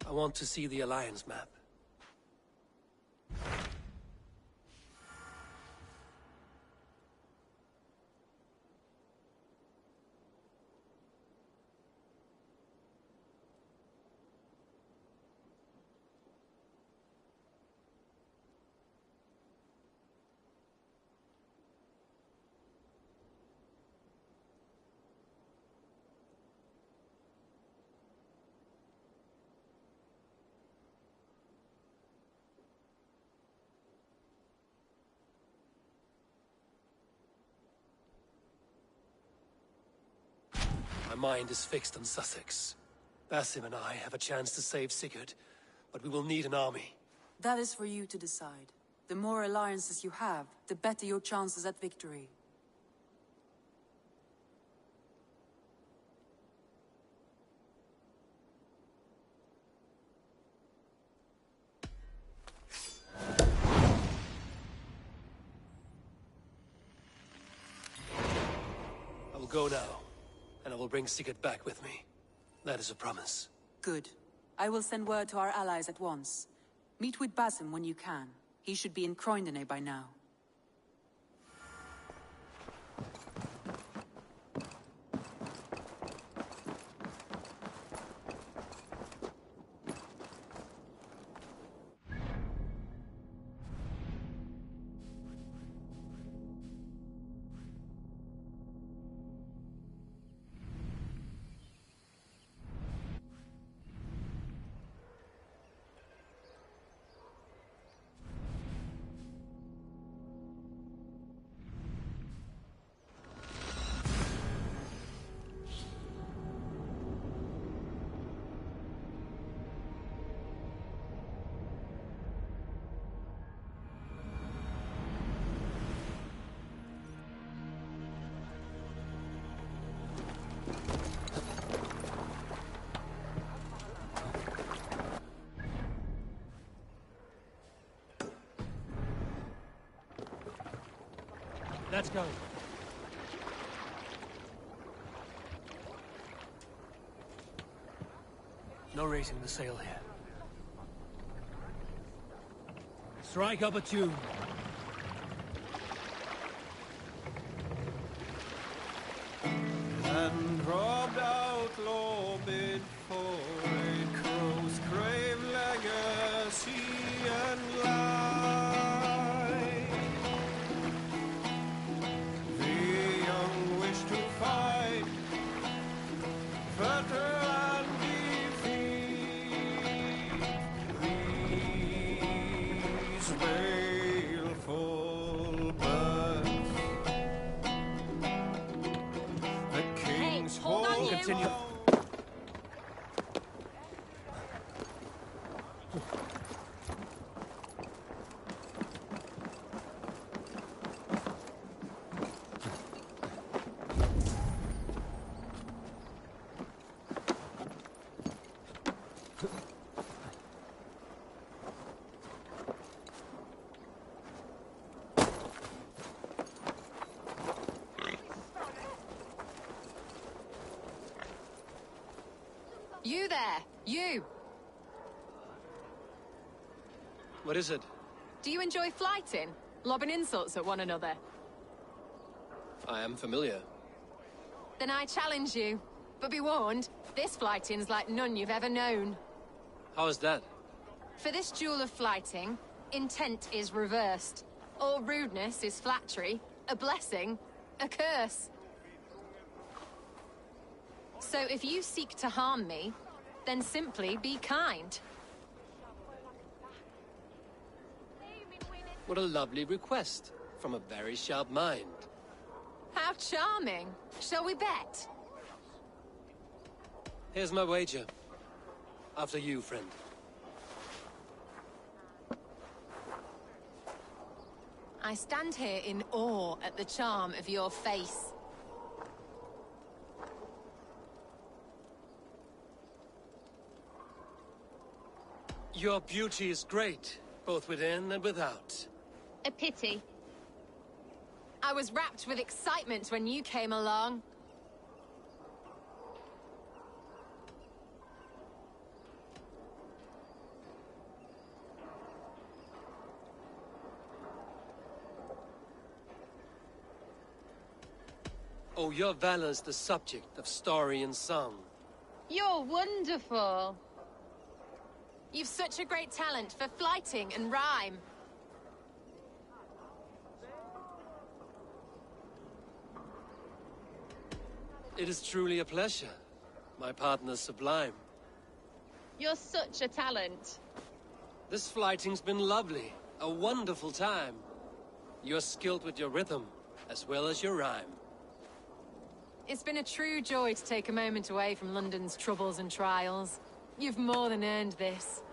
I want to see the Alliance map. My mind is fixed on Sussex. Basim and I have a chance to save Sigurd, but we will need an army. That is for you to decide. The more alliances you have, the better your chances at victory. I will go now. And I will bring Sigurd back with me. That is a promise. Good. I will send word to our allies at once. Meet with Basim when you can. He should be in Croydon by now. Let's go. No raising the sail here. Strike up a tune. And robbed outlaw bid for a crow's crave legacy and life. The young wish to fight, further and defeat these baleful birds. The king's hold on, you. Continue. You there! You! What is it? Do you enjoy flighting? Lobbing insults at one another? I am familiar. Then I challenge you. But be warned, this flighting's like none you've ever known. How is that? For this duel of flighting, intent is reversed. All rudeness is flattery, a blessing, a curse. So if you seek to harm me, then simply be kind. What a lovely request from a very sharp mind. How charming. Shall we bet? Here's my wager. After you, friend. I stand here in awe at the charm of your face. Your beauty is great, both within and without. A pity. I was wrapped with excitement when you came along. Oh, your valor's the subject of story and song. You're wonderful. You've such a great talent for flighting and rhyme. It is truly a pleasure. My partner's sublime. You're such a talent. This flighting's been lovely. A wonderful time. You're skilled with your rhythm, as well as your rhyme. It's been a true joy to take a moment away from London's troubles and trials. You've more than earned this.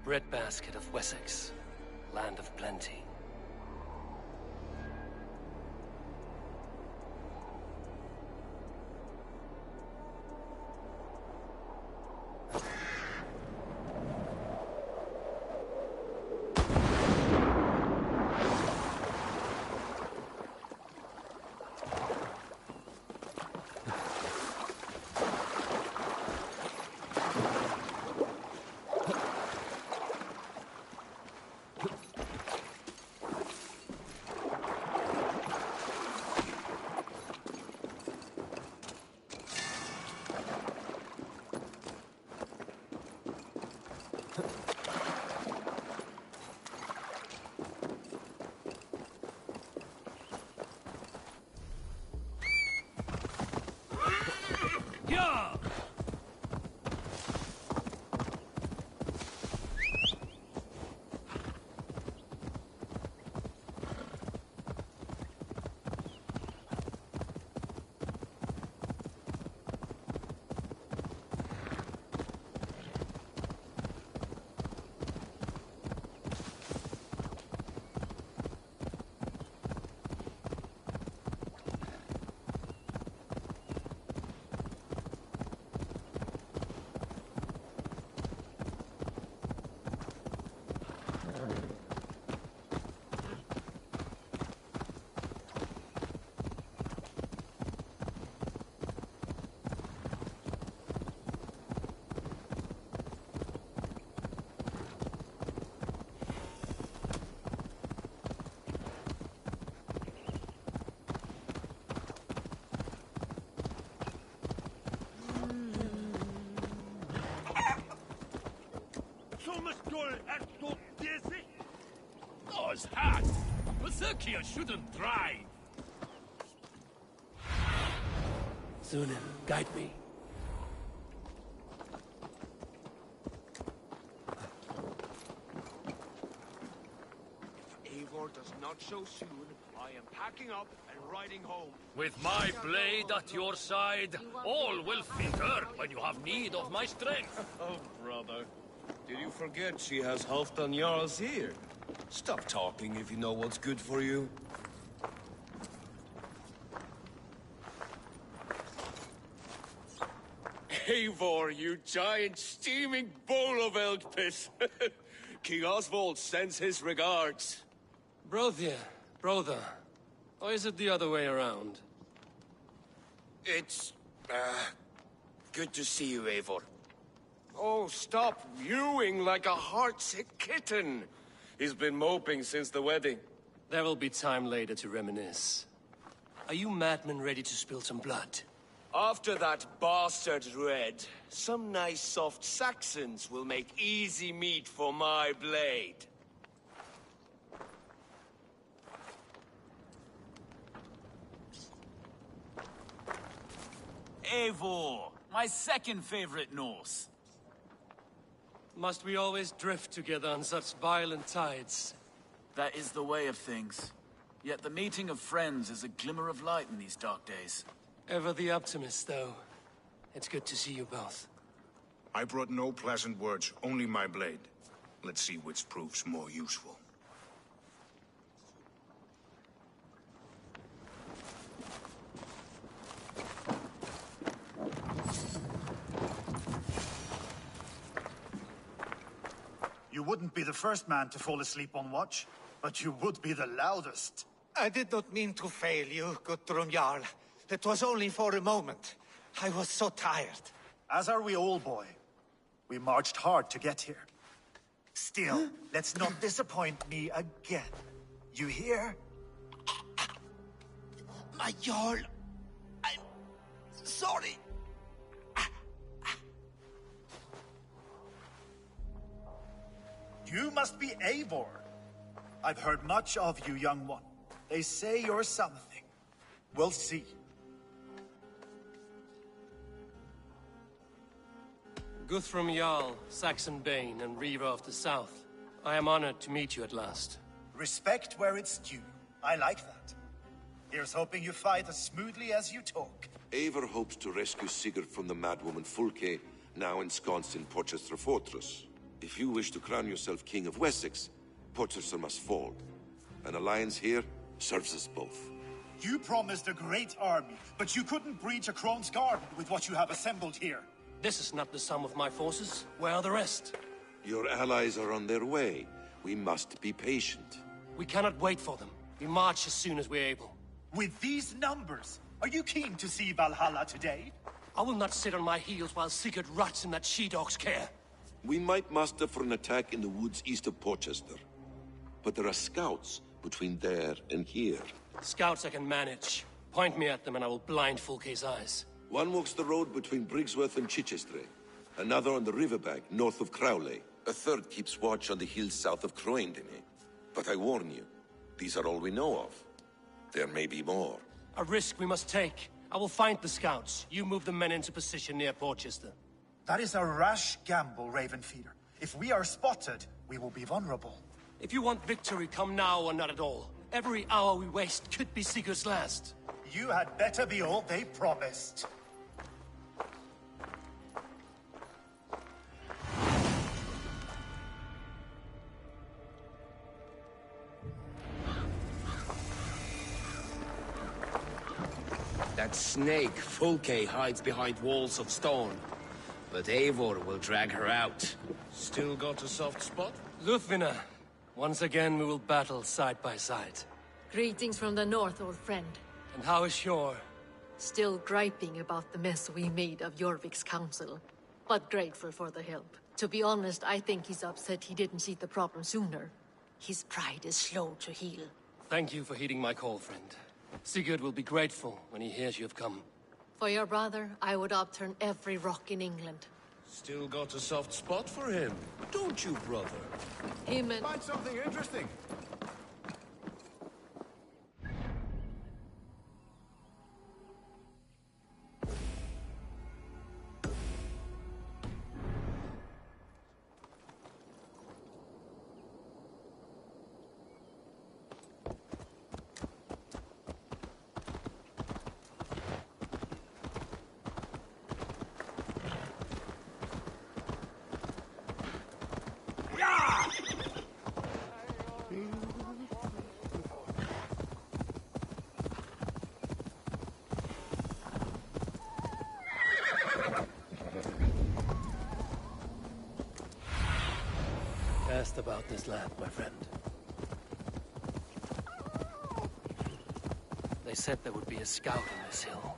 Breadbasket of Wessex, land of plenty. Lucky you shouldn't drive. Sunan, guide me. If Eivor does not show soon, I am packing up and riding home. With my blade at your side, all will fit her when you have need of my strength. Oh, brother. Did you forget she has Halfdan Jarl's here? Stop talking if you know what's good for you. Eivor, you giant steaming bowl of elk piss. King Oswald sends his regards. Brothia, brother. Or is it the other way around? It's, good to see you, Eivor. Oh, stop mewing like a heartsick kitten. He's been moping since the wedding. There will be time later to reminisce. Are you madmen ready to spill some blood? After that bastard Red, some nice soft Saxons will make easy meat for my blade. Eivor, my second favorite Norse. Must we always drift together on such violent tides? That is the way of things. Yet the meeting of friends is a glimmer of light in these dark days. Ever the optimist, though. It's good to see you both. I brought no pleasant words, only my blade. Let's see which proves more useful. You wouldn't be the first man to fall asleep on watch, but you would be the loudest. I did not mean to fail you, Gutrum Jarl. It was only for a moment. I was so tired. As are we all, boy. We marched hard to get here. Still, let's not disappoint me again. You hear? My Jarl, I'm sorry. You must be Eivor. I've heard much of you, young one. They say you're something. We'll see. Guthrum Jarl, Saxon Bane, and Reaver of the South. I am honored to meet you at last. Respect where it's due. I like that. Here's hoping you fight as smoothly as you talk. Eivor hopes to rescue Sigurd from the madwoman Fulke, now ensconced in Porchester Fortress. If you wish to crown yourself King of Wessex, Porchester must fall. An alliance here serves us both. You promised a great army, but you couldn't breach a Krone's garden with what you have assembled here. This is not the sum of my forces. Where are the rest? Your allies are on their way. We must be patient. We cannot wait for them. We march as soon as we're able. With these numbers, are you keen to see Valhalla today? I will not sit on my heels while Sigurd rots in that she-dog's care. We might muster for an attack in the woods east of Porchester. But there are scouts between there and here. Scouts I can manage. Point me at them and I will blind Fulke's eyes. One walks the road between Briggsworth and Chichester. Another on the riverbank north of Crowley. A third keeps watch on the hills south of Croendene. But I warn you, these are all we know of. There may be more. A risk we must take. I will find the scouts. You move the men into position near Porchester. That is a rash gamble, Ravenfeeder. If we are spotted, we will be vulnerable. If you want victory, come now or not at all. Every hour we waste could be Sigurd's last. You had better be all they promised. That snake, Fulke, hides behind walls of stone. But Eivor will drag her out. Still got a soft spot? Lúthvina, once again we will battle side by side. Greetings from the north, old friend. And how is Shore? Still griping about the mess we made of Jorvik's council, but grateful for the help. To be honest, I think he's upset he didn't see the problem sooner. His pride is slow to heal. Thank you for heeding my call, friend. Sigurd will be grateful when he hears you have come. For your brother, I would upturn every rock in England. Still got a soft spot for him, don't you, brother? Him and... Find something interesting. best about this land, my friend. They said there would be a scout on this hill.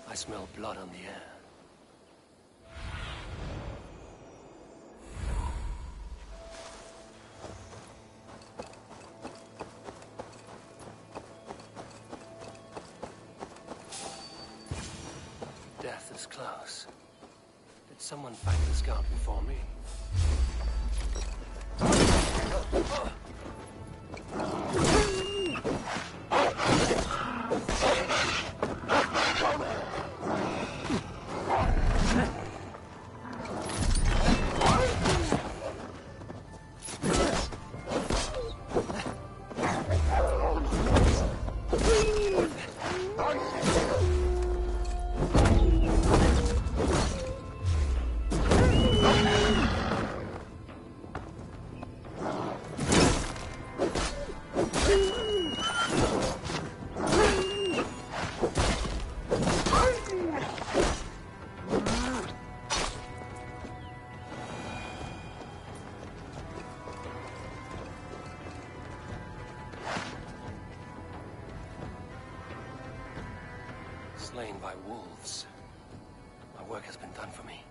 I smell blood on the air. Death is close. Did someone find the scout before me? Slain by wolves. My work has been done for me.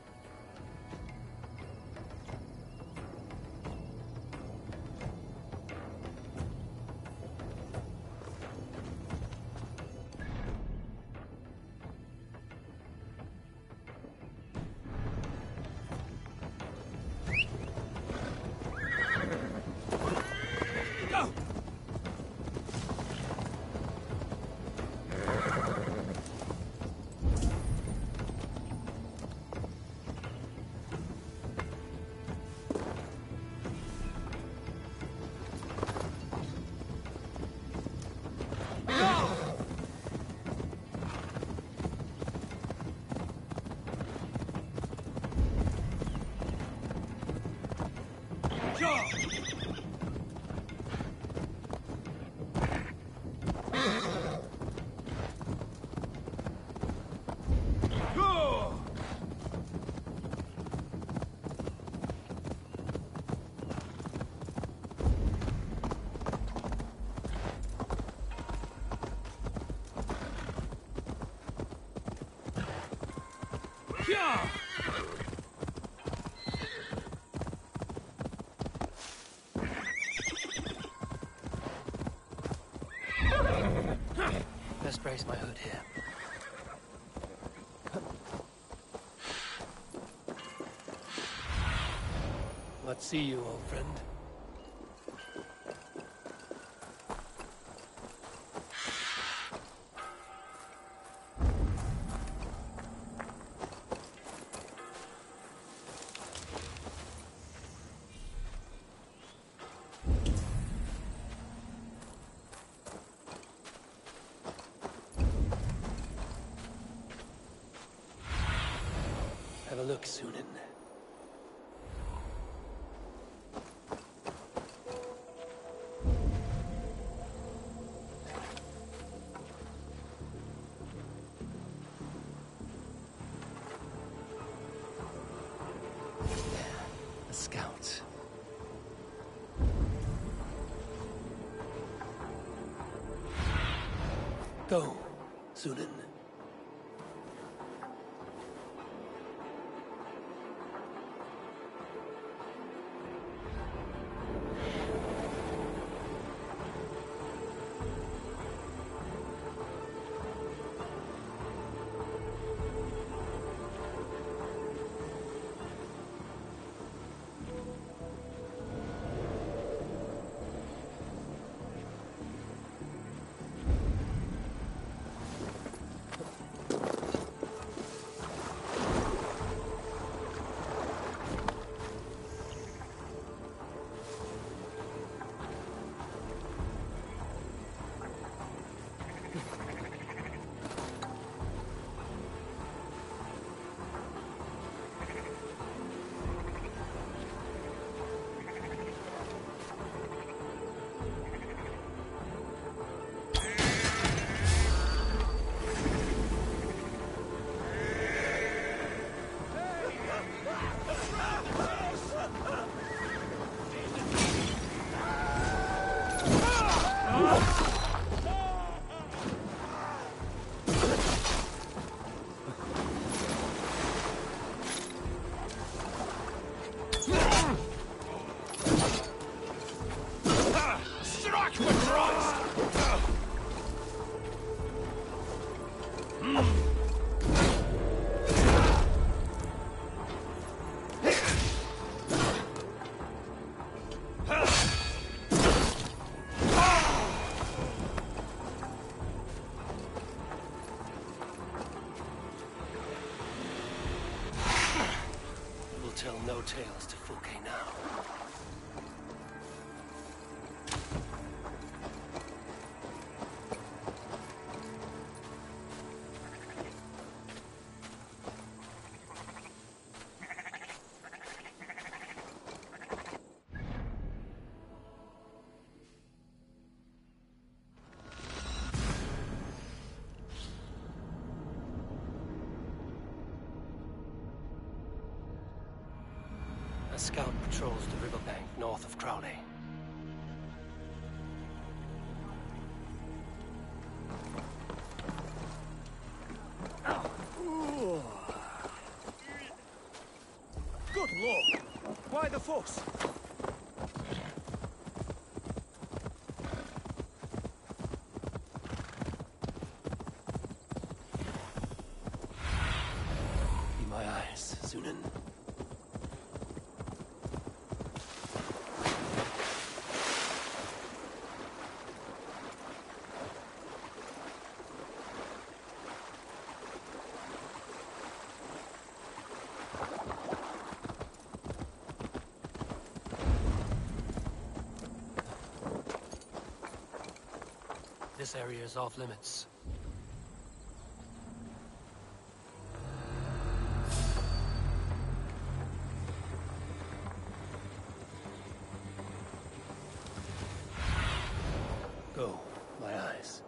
Best brace my hood here. Let's see you, old friend. Have a look, Sunan. A scout. Go, Sunan. Tell no tales to Fulke now. A scout patrols the riverbank north of Crowley. Good lord! Why the fuss? Be my eyes, Sunan. This area is off limits. Go, my eyes.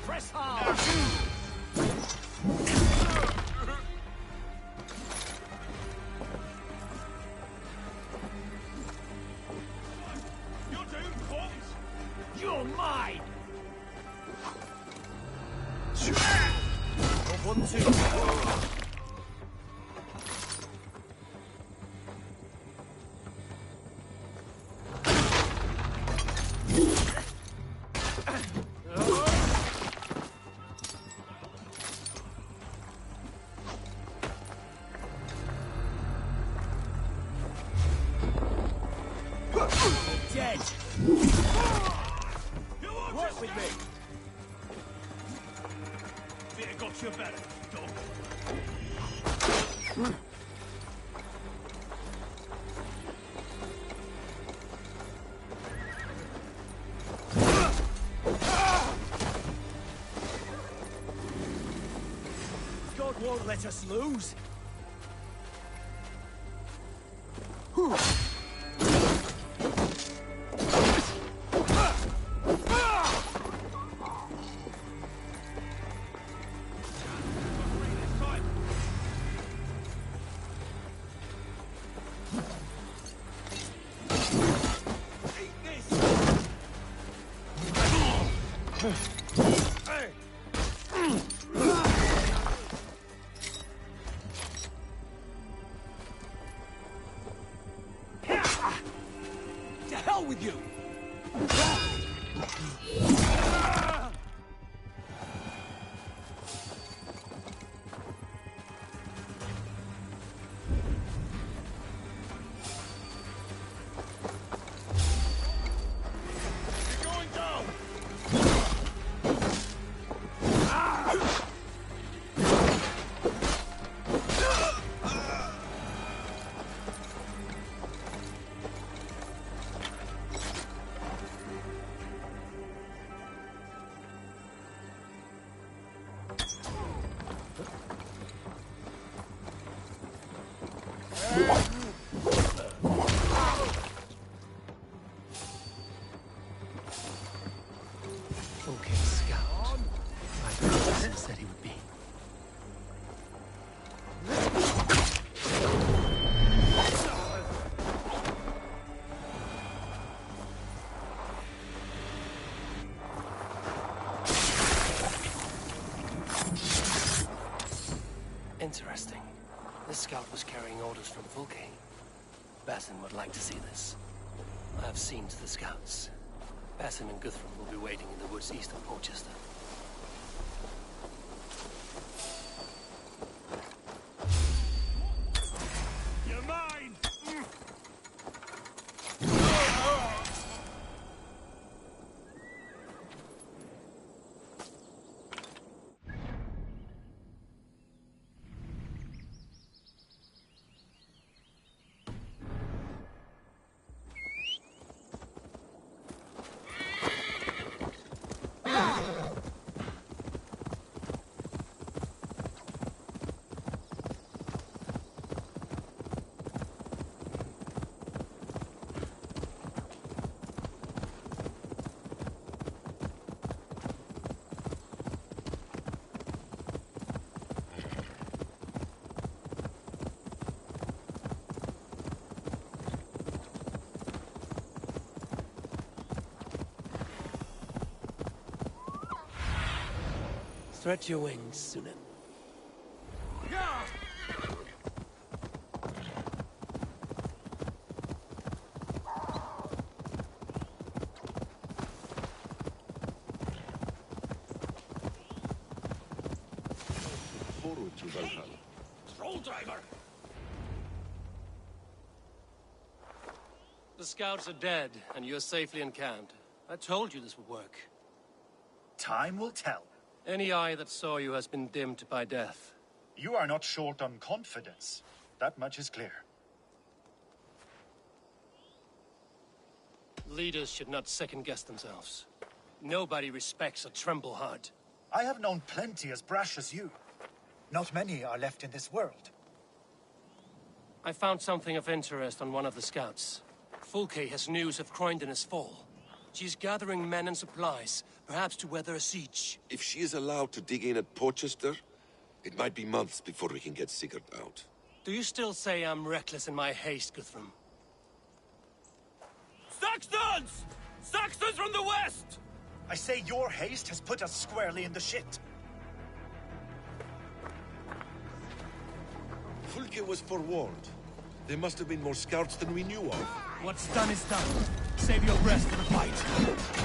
Press hard! You're doomed, boys! You're mine! One, two. Dead! Work with me! Better got your better, dog. God won't let us lose! To hell with you! Okay, scout. I said he would be. Interesting. This scout was carrying orders from Fulke. Basim would like to see this. I have seen to the scouts. Basim and Guthrum will be waiting in the woods east of Porchester. You're mine! Stretch your wings, Sunan. Forward to Valhalla. Troll driver! The scouts are dead, and you're safely encamped. I told you this would work. Time will tell. Any eye that saw you has been dimmed by death. You are not short on confidence. That much is clear. Leaders should not second-guess themselves. Nobody respects a trembleheart. I have known plenty as brash as you. Not many are left in this world. I found something of interest on one of the scouts. Fulke has news of Croydon's fall. She's gathering men and supplies, perhaps to weather a siege. If she is allowed to dig in at Porchester, it might be months before we can get Sigurd out. Do you still say I'm reckless in my haste, Guthrum? Saxons! Saxons from the west! I say your haste has put us squarely in the shit. Fulke was forewarned. There must have been more scouts than we knew of. What's done is done. Save your breath for the fight.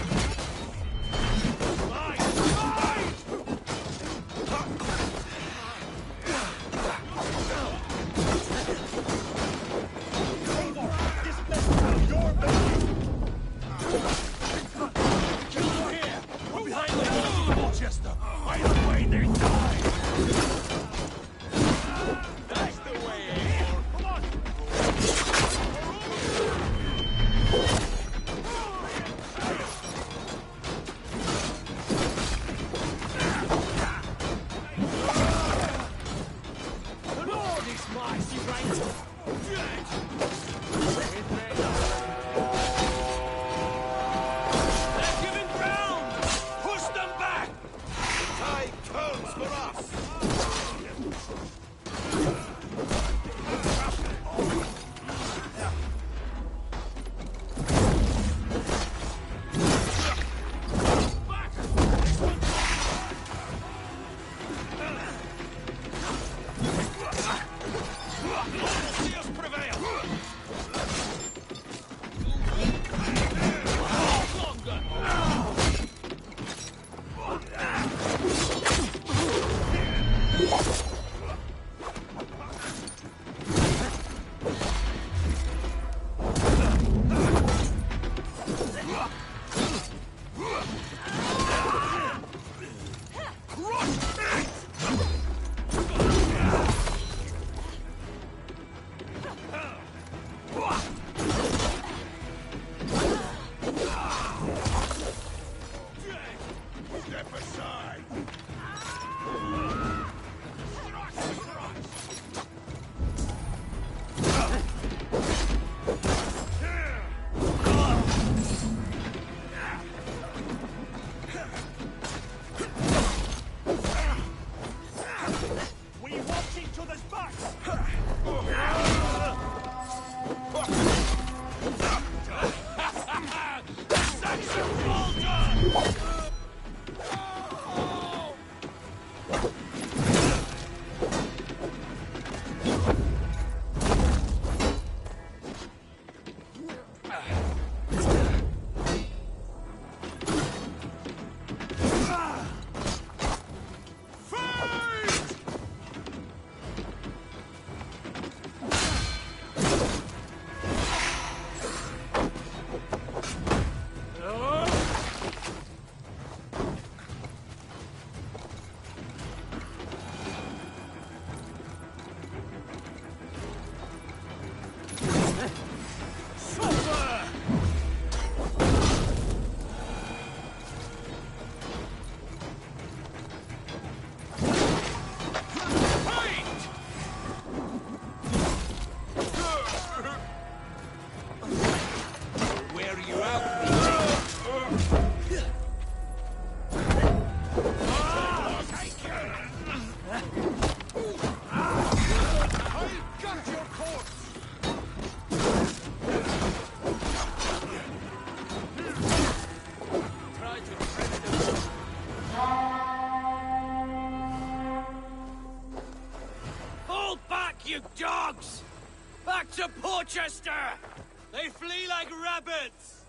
like rabbits!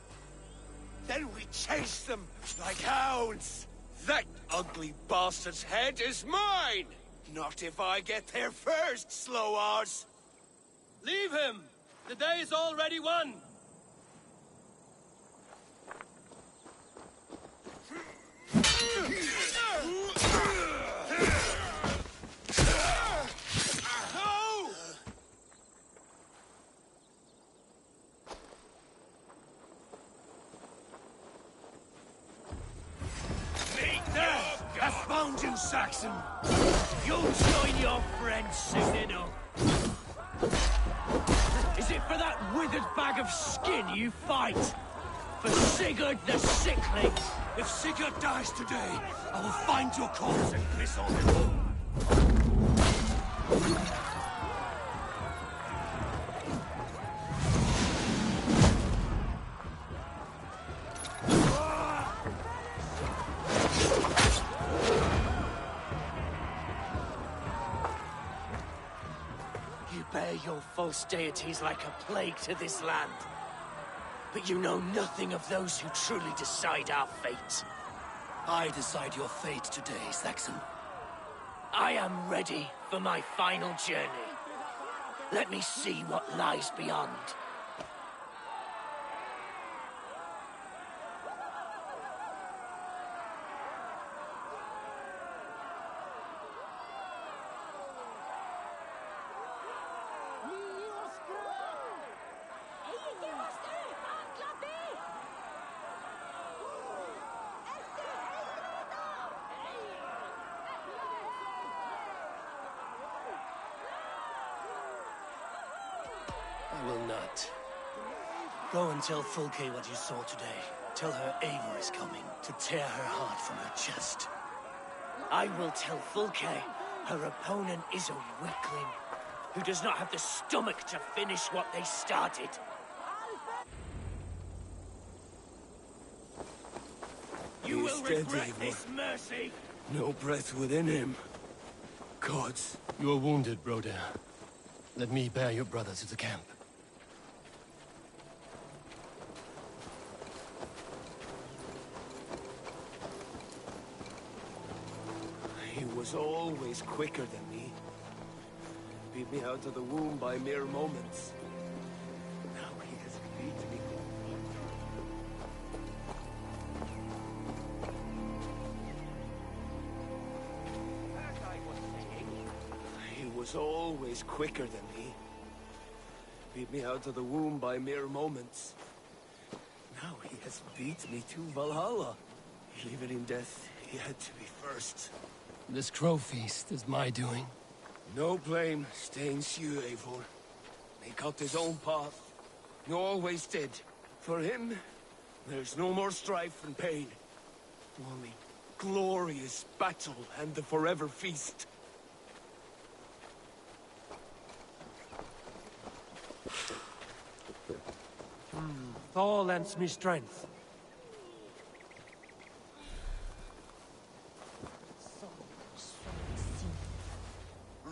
Then we chase them like hounds! That ugly bastard's head is mine! Not if I get there first, slow-arse! Leave him! The day is already won! I found you, Saxon! You'll join your friends soon enough. Is it for that withered bag of skin you fight? For Sigurd the Sickly? If Sigurd dies today, I will find your corpse and piss on it. Your false deities like a plague to this land. But you know nothing of those who truly decide our fate. I decide your fate today, Saxon. I am ready for my final journey. Let me see what lies beyond. I will not. Go and tell Fulke what you saw today. Tell her Eivor is coming to tear her heart from her chest. I will tell Fulke her opponent is a weakling who does not have the stomach to finish what they started. You will regret this mercy! No breath within him. Gods. You are wounded, Broder. Let me bear your brother to the camp. He was always quicker than me. Beat me out of the womb by mere moments. Now he has beat me. As I was saying, he was always quicker than me. Beat me out of the womb by mere moments. Now he has beat me to Valhalla. Even in death, he had to be first. This crow feast is my doing. No blame stains you, Eivor. He cut his own path. He always did. For him, there's no more strife and pain. Only glorious battle and the forever feast. Thor lends me strength.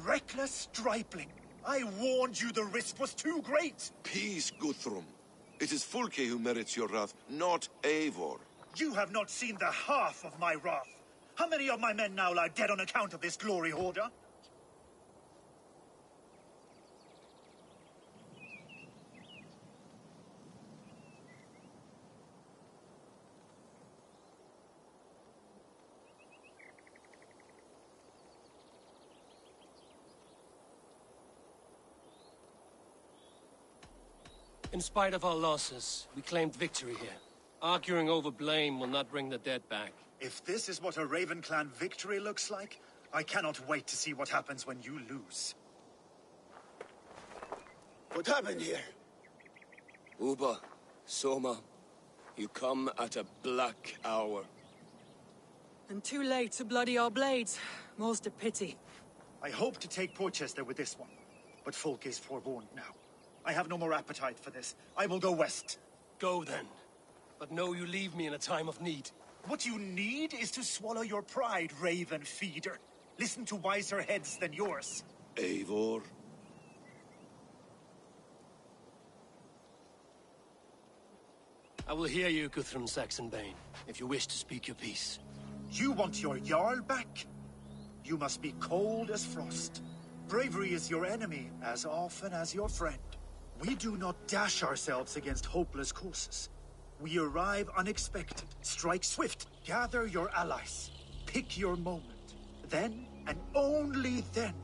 Reckless stripling! I warned you the risk was too great! Peace, Guthrum. It is Fulke who merits your wrath, not Eivor. You have not seen the half of my wrath. How many of my men now lie dead on account of this glory hoarder? In spite of our losses, we claimed victory here. Arguing over blame will not bring the dead back. If this is what a Raven Clan victory looks like, I cannot wait to see what happens when you lose. What happened here? Uba, Soma, you come at a black hour. And too late to bloody our blades. Most a pity. I hope to take Porchester with this one, but Folk is forewarned now. I have no more appetite for this. I will go west. Go then. But know you leave me in a time of need. What you need is to swallow your pride, Raven Feeder. Listen to wiser heads than yours. Eivor? I will hear you, Guthrum Saxonbane, if you wish to speak your piece. You want your Jarl back? You must be cold as frost. Bravery is your enemy as often as your friend. We do not dash ourselves against hopeless courses. We arrive unexpected, strike swift, gather your allies, pick your moment. Then, and only then,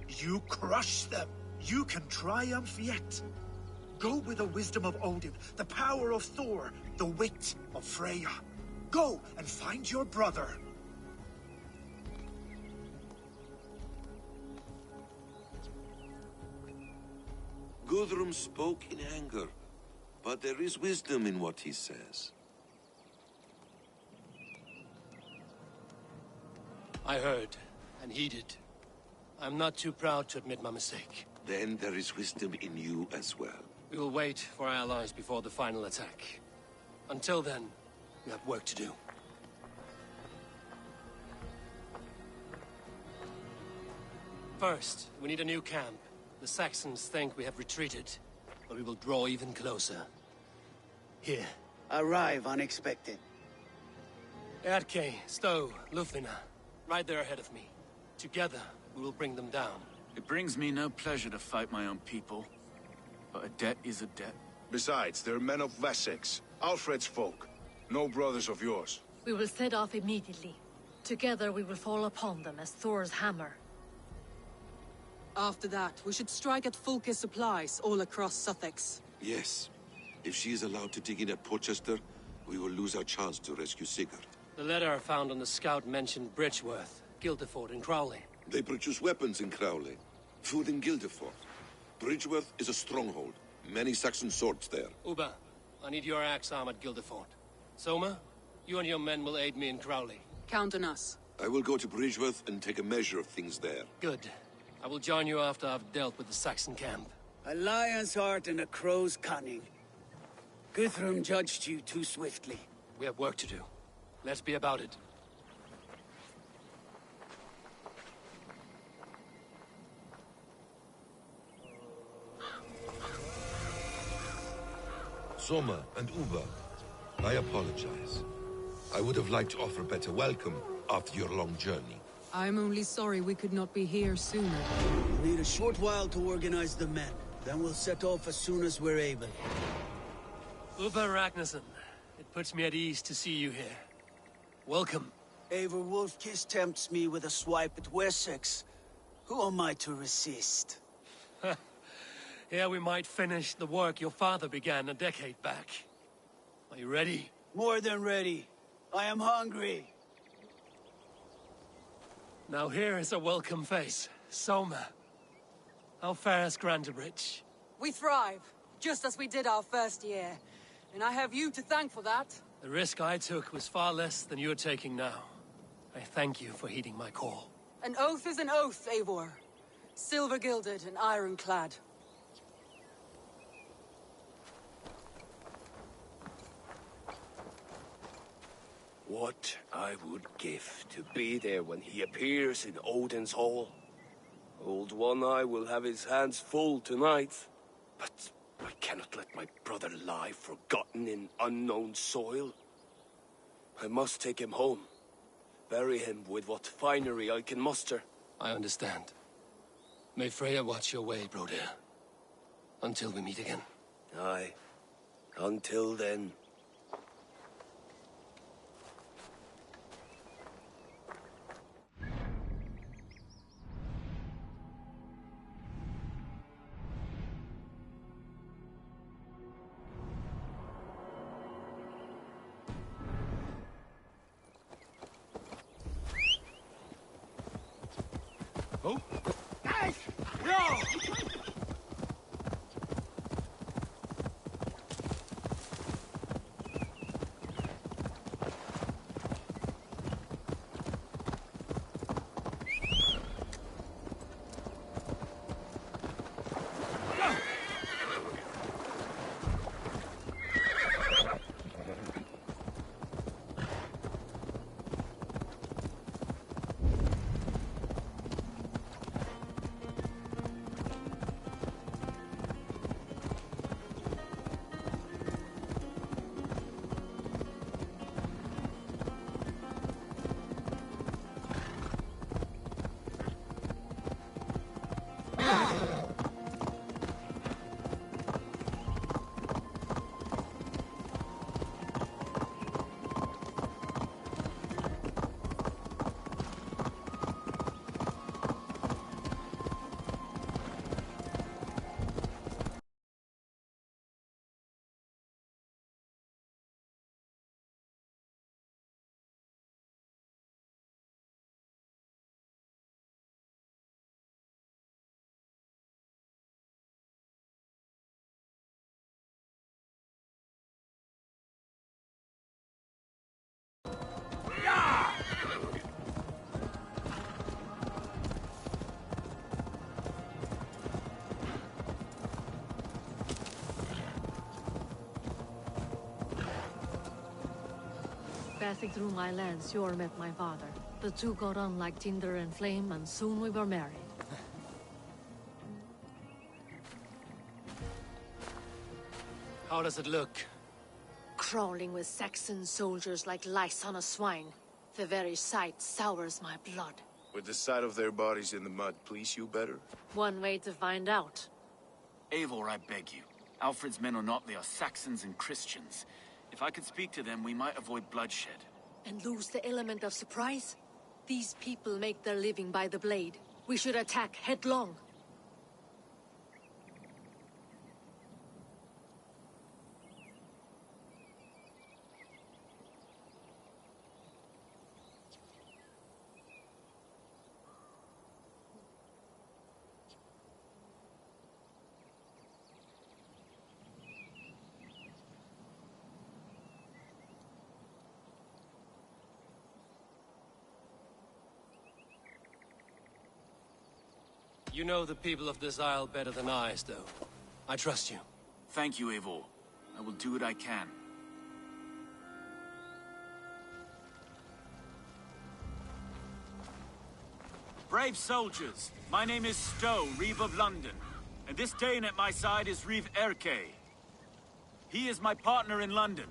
you crush them. You can triumph yet. Go with the wisdom of Odin, the power of Thor, the wit of Freya. Go and find your brother. Guthrum spoke in anger, but there is wisdom in what he says. I heard, and heeded. I'm not too proud to admit my mistake. Then there is wisdom in you as well. We will wait for our allies before the final attack. Until then, we have work to do. First, we need a new camp. The Saxons think we have retreated, but we will draw even closer. Here. Arrive unexpected. Erke, Stowe, Lufina, right there ahead of me. Together, we will bring them down. It brings me no pleasure to fight my own people, but a debt is a debt. Besides, they're men of Wessex, Alfred's folk. No brothers of yours. We will set off immediately. Together we will fall upon them as Thor's hammer. After that, we should strike at Fulke's supplies all across Sussex. Yes. If she is allowed to dig in at Portchester, we will lose our chance to rescue Sigurd. The letter found on the scout mentioned Bridgeworth, Guildeford, and Crowley. They produce weapons in Crowley, food in Guildeford. Bridgeworth is a stronghold. Many Saxon swords there. Uba, I need your axe arm at Guildeford. Soma, you and your men will aid me in Crowley. Count on us. I will go to Bridgeworth and take a measure of things there. Good. I will join you after I've dealt with the Saxon camp. A lion's heart and a crow's cunning. Guthrum judged you too swiftly. We have work to do. Let's be about it. Soma and Uba, I apologize. I would have liked to offer a better welcome after your long journey. I'm only sorry we could not be here sooner. We'll need a short while to organize the men. Then we'll set off as soon as we're able. Uba Ragnarsson, it puts me at ease to see you here. Welcome. Eivor Wolfkiss tempts me with a swipe at Wessex. Who am I to resist? Here we might finish the work your father began a decade back. Are you ready? More than ready. I am hungry. Now here is a welcome face. Soma. How fares Grantebridge? We thrive, just as we did our first year. And I have you to thank for that. The risk I took was far less than you're taking now. I thank you for heeding my call. An oath is an oath, Eivor. Silver-gilded and ironclad. What I would give to be there when he appears in Odin's hall. Old One-Eye will have his hands full tonight. But I cannot let my brother lie forgotten in unknown soil. I must take him home. Bury him with what finery I can muster. I understand. May Freya watch your way, Broder. Until we meet again. Aye. Until then. Oh? Hey! No! Passing through my lands, Yor met my father. The two got on like tinder and flame, and soon we were married. How does it look? Crawling with Saxon soldiers like lice on a swine. The very sight sours my blood. Would the sight of their bodies in the mud please you better? One way to find out. Eivor, I beg you. Alfred's men or not, they are Saxons and Christians. If I could speak to them, we might avoid bloodshed. And lose the element of surprise? These people make their living by the blade. We should attack headlong. You know the people of this isle better than I, Stowe. I trust you. Thank you, Eivor. I will do what I can. Brave soldiers, my name is Stowe, Reeve of London, and this Dane at my side is Reeve Erke. He is my partner in London.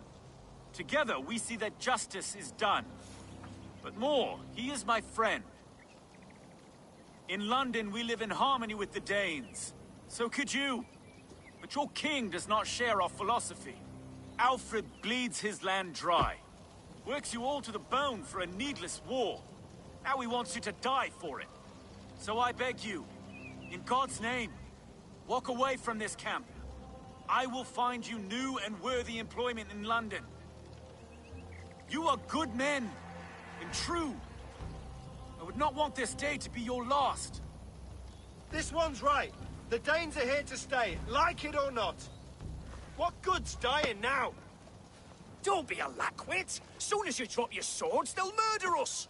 Together, we see that justice is done. But more, he is my friend. In London, we live in harmony with the Danes. So could you. But your king does not share our philosophy. Alfred bleeds his land dry. Works you all to the bone for a needless war. Now he wants you to die for it. So I beg you, in God's name, walk away from this camp. I will find you new and worthy employment in London. You are good men, and true. I would not want this day to be your last. This one's right. The Danes are here to stay, like it or not. What good's dying now? Don't be a lackwit. Soon as you drop your swords, they'll murder us.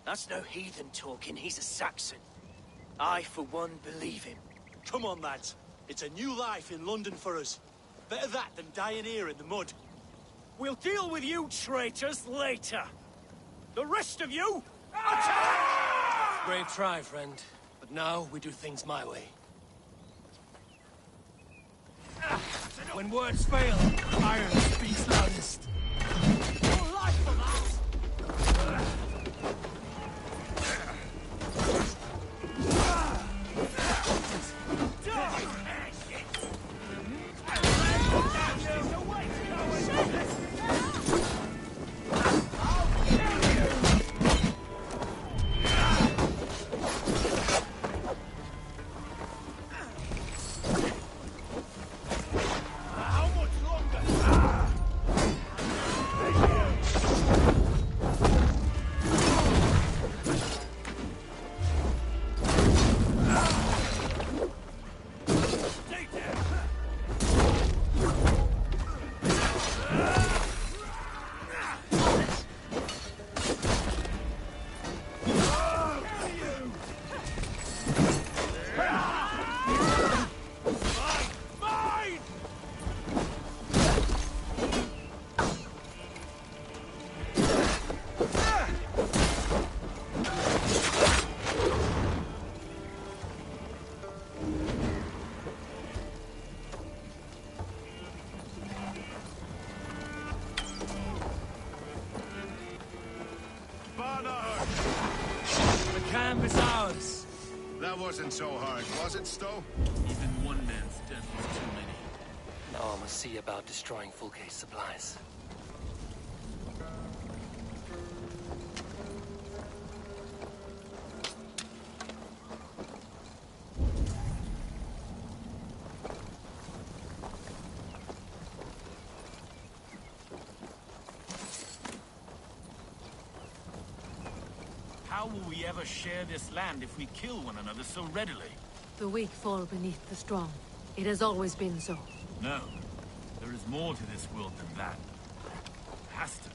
That's no heathen talking, he's a Saxon. I, for one, believe him. Come on, lads. It's a new life in London for us. Better that than dying here in the mud. We'll deal with you traitors later. The rest of you, attack! Brave try, friend. But now we do things my way. When words fail, iron speaks loudest. Your life for that! That wasn't so hard, was it, Stowe? Even one man's death was too many. Now I must see about destroying Fulke's supplies. How will we ever share this land if we kill one another so readily? The weak fall beneath the strong. It has always been so. No. There is more to this world than that. There has to be.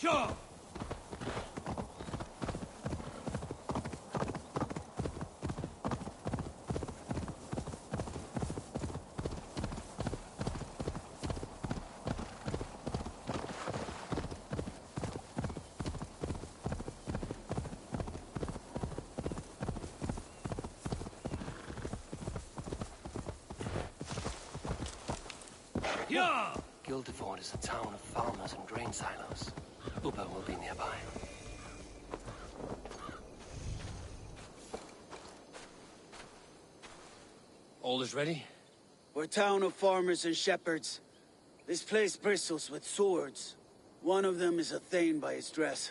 Sure. Yeah. Guildeford is a town of farmers and grain silos. Uber will be nearby. All is ready? We're a town of farmers and shepherds. This place bristles with swords. One of them is a Thane by his dress.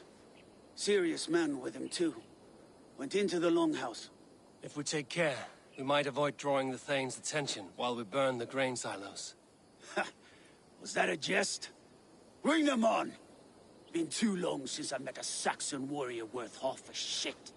Serious man with him, too. Went into the longhouse. If we take care, we might avoid drawing the Thane's attention while we burn the grain silos. Ha! Was that a jest? Bring them on! Been too long since I met a Saxon warrior worth half a shit.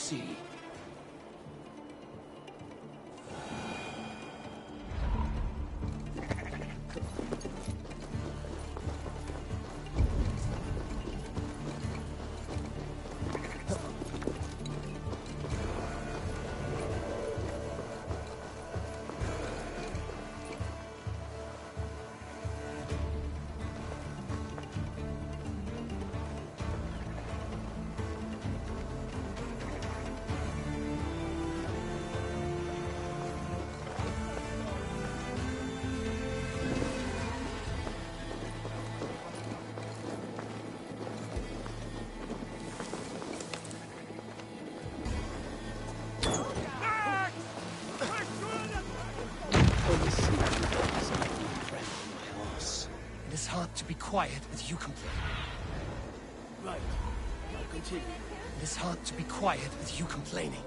see. It is hard to be quiet with you complaining. Right. I'll continue. It is hard to be quiet with you complaining.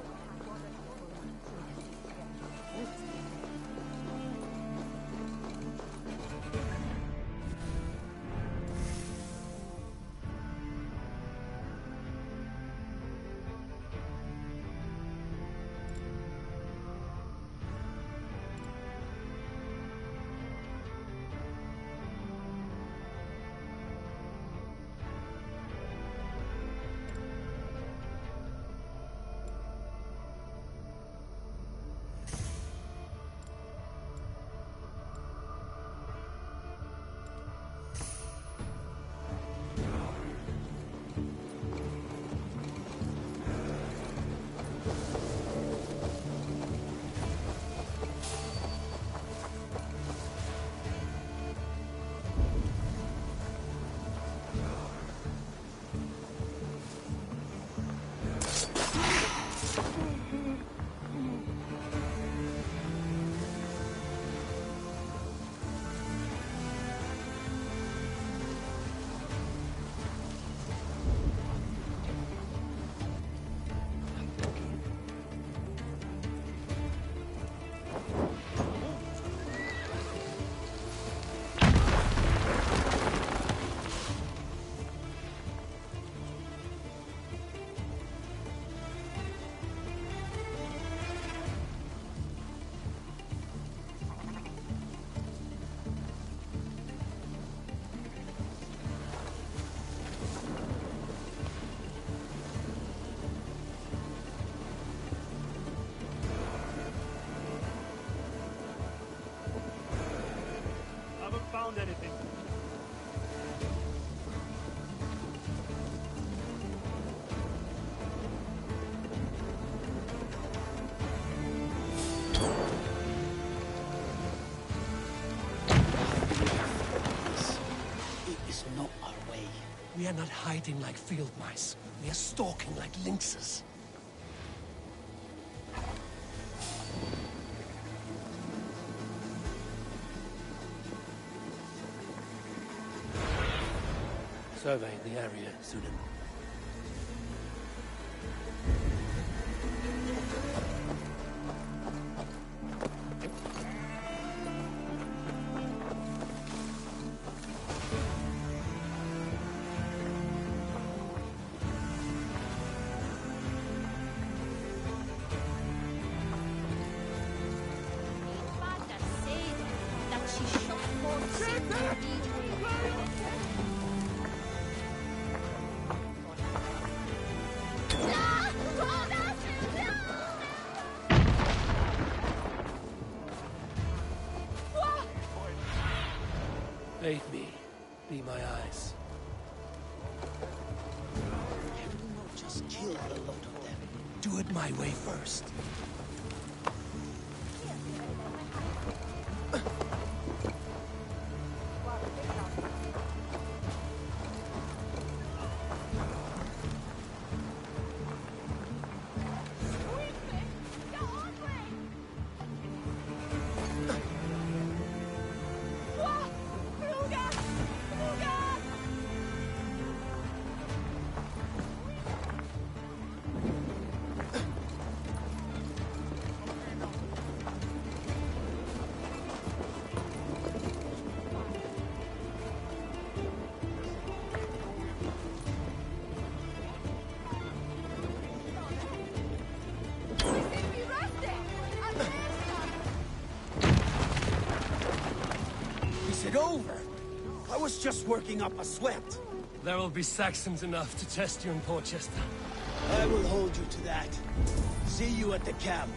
Found anything? It is not our way. We are not hiding like field mice. We are stalking like lynxes. Surveying the area, Sunan. Bathe me. Be my eyes. Can we not just kill a lot of them? Do it my way first. it over. I was just working up a sweat. There will be Saxons enough to test you in Portchester. I will hold you to that. See you at the camp.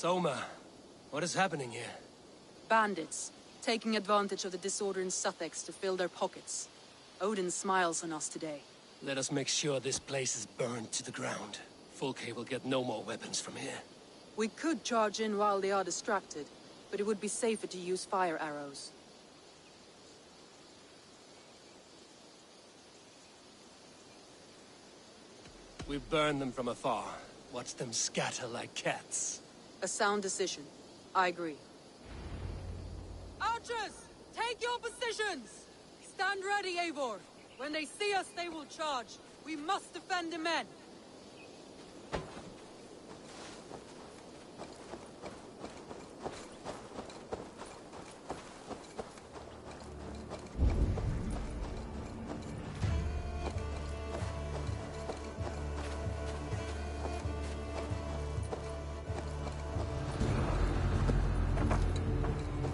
Soma, what is happening here? Bandits, taking advantage of the disorder in Sussex to fill their pockets. Odin smiles on us today. Let us make sure this place is burned to the ground. Fulke will get no more weapons from here. We could charge in while they are distracted, but it would be safer to use fire arrows. We burn them from afar. Watch them scatter like cats. A sound decision. I agree. Archers! Take your positions! Stand ready, Eivor. When they see us, they will charge. We must defend the men.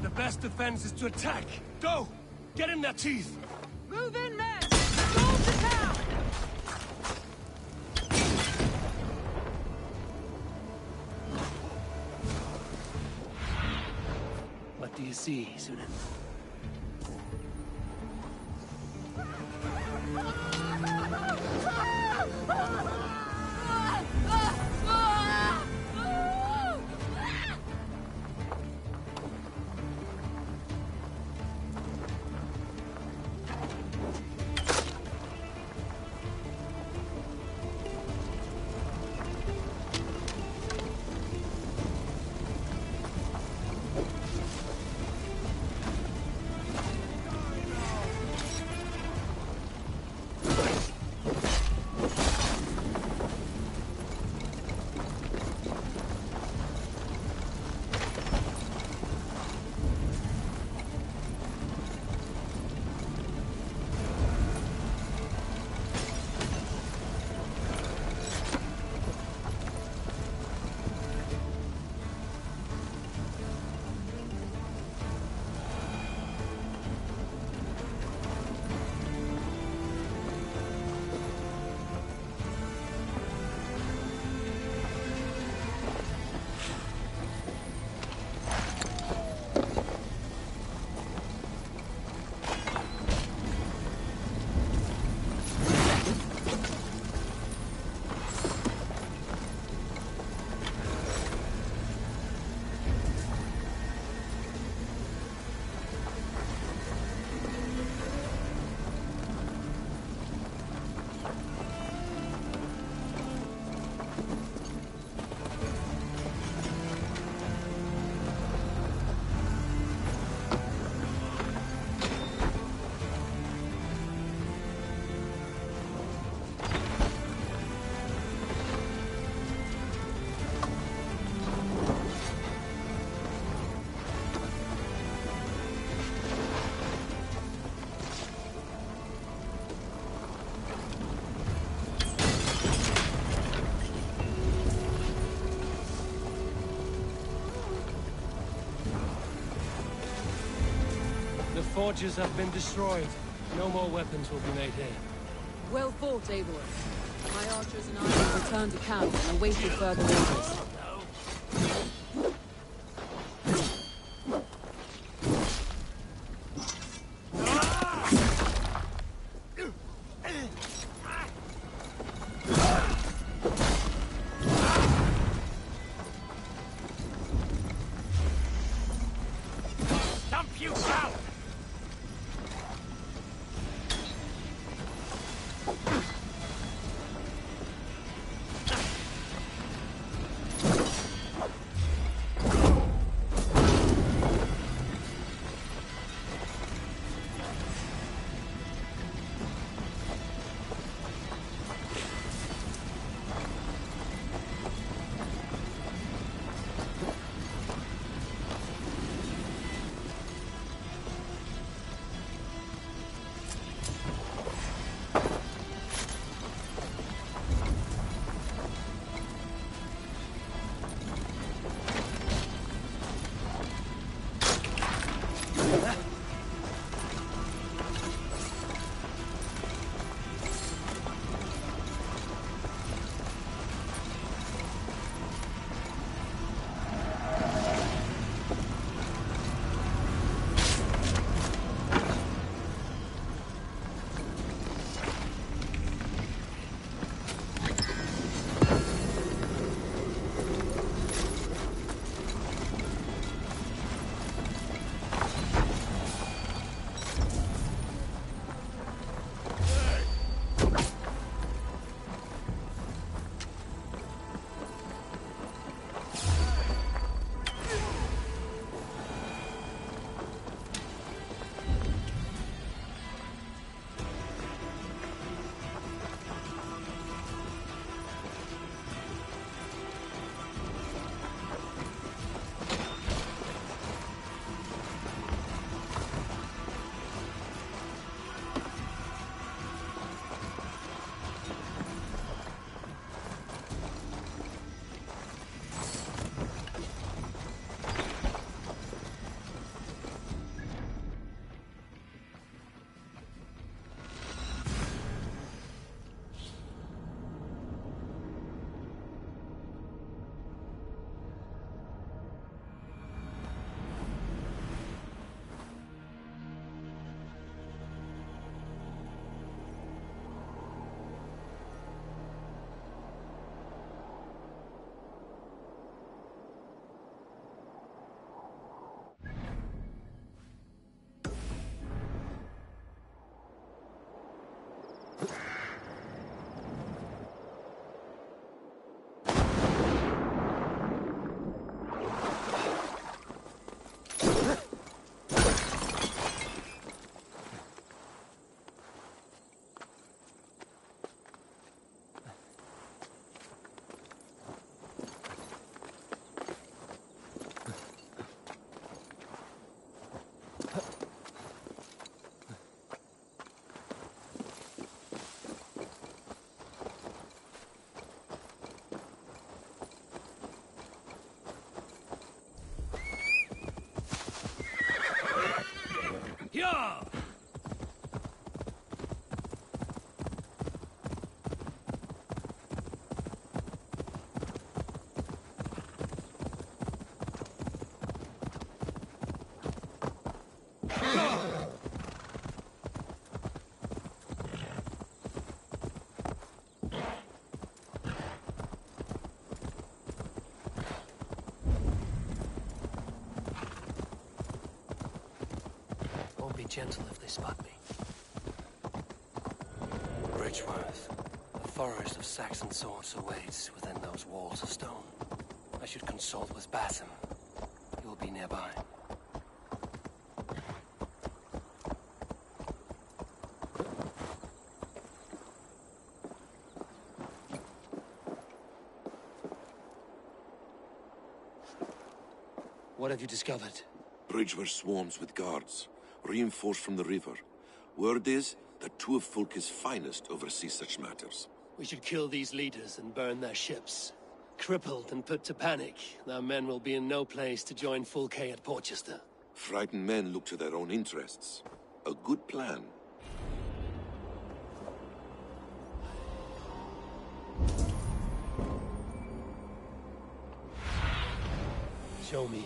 The best defense is to attack. Go! Get in their teeth! Move in, men! Storm the town! What do you see, Sunan? Forges have been destroyed. No more weapons will be made here. Well fought, Eivor. My archers and I will return to camp and await your further orders. gentle if they spot me. Bridgeworth. A forest of Saxon swords awaits within those walls of stone. I should consult with Basim. He will be nearby. What have you discovered? Bridgeworth swarms with guards, reinforced from the river. Word is that two of Fulke's finest oversee such matters. We should kill these leaders and burn their ships. Crippled and put to panic, our men will be in no place to join Fulke at Porchester. Frightened men look to their own interests. A good plan. Show me.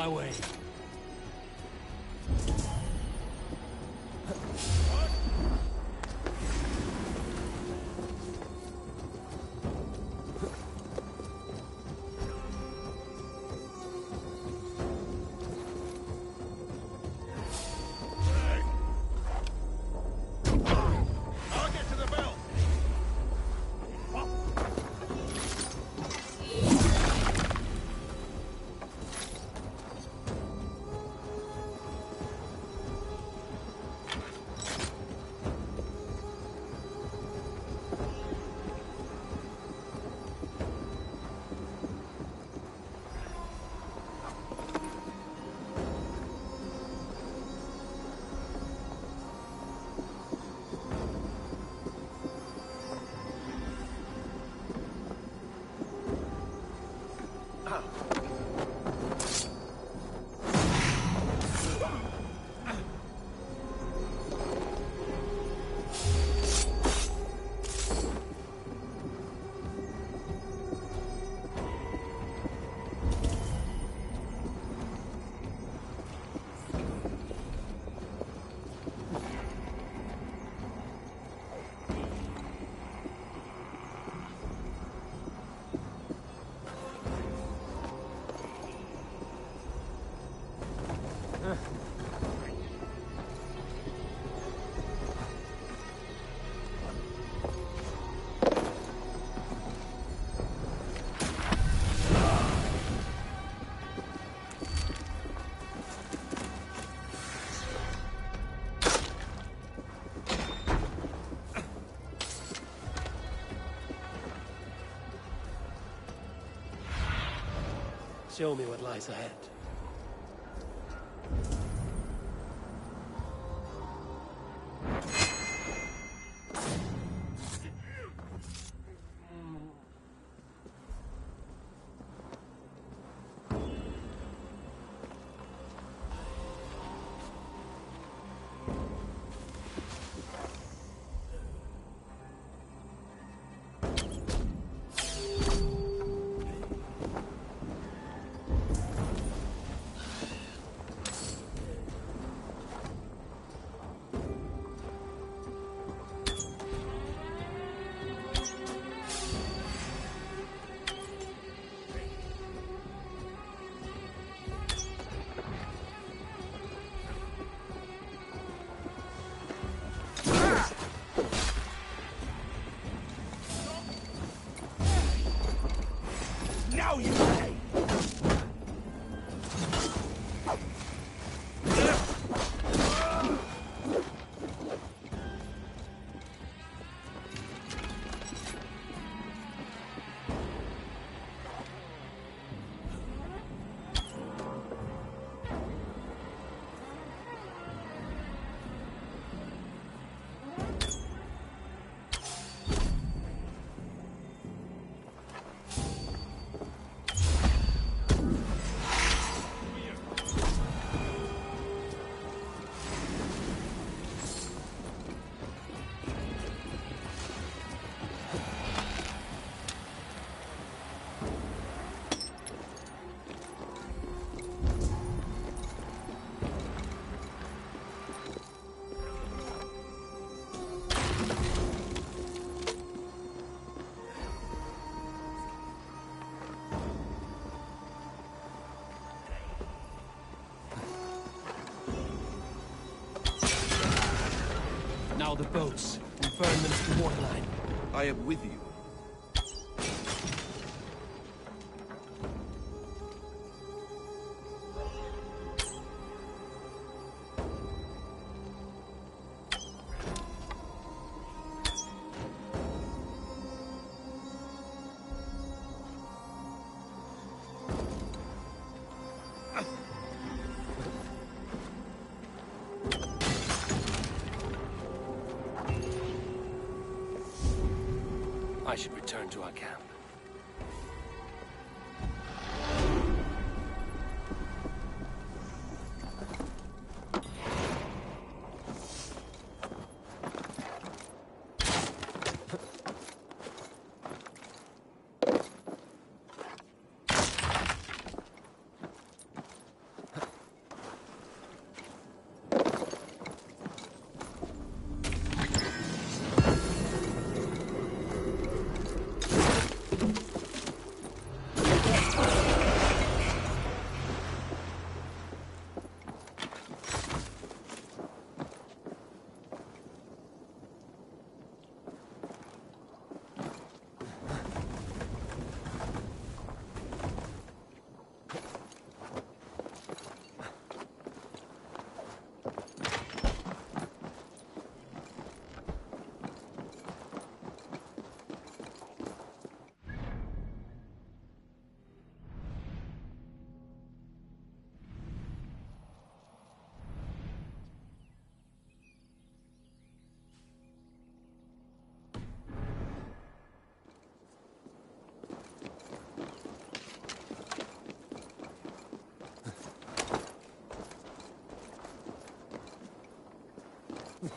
my way. Show me what lies ahead. Now you pay! Now the boats. Confirm Minister Waterline. I am with you. I should return to our camp. Your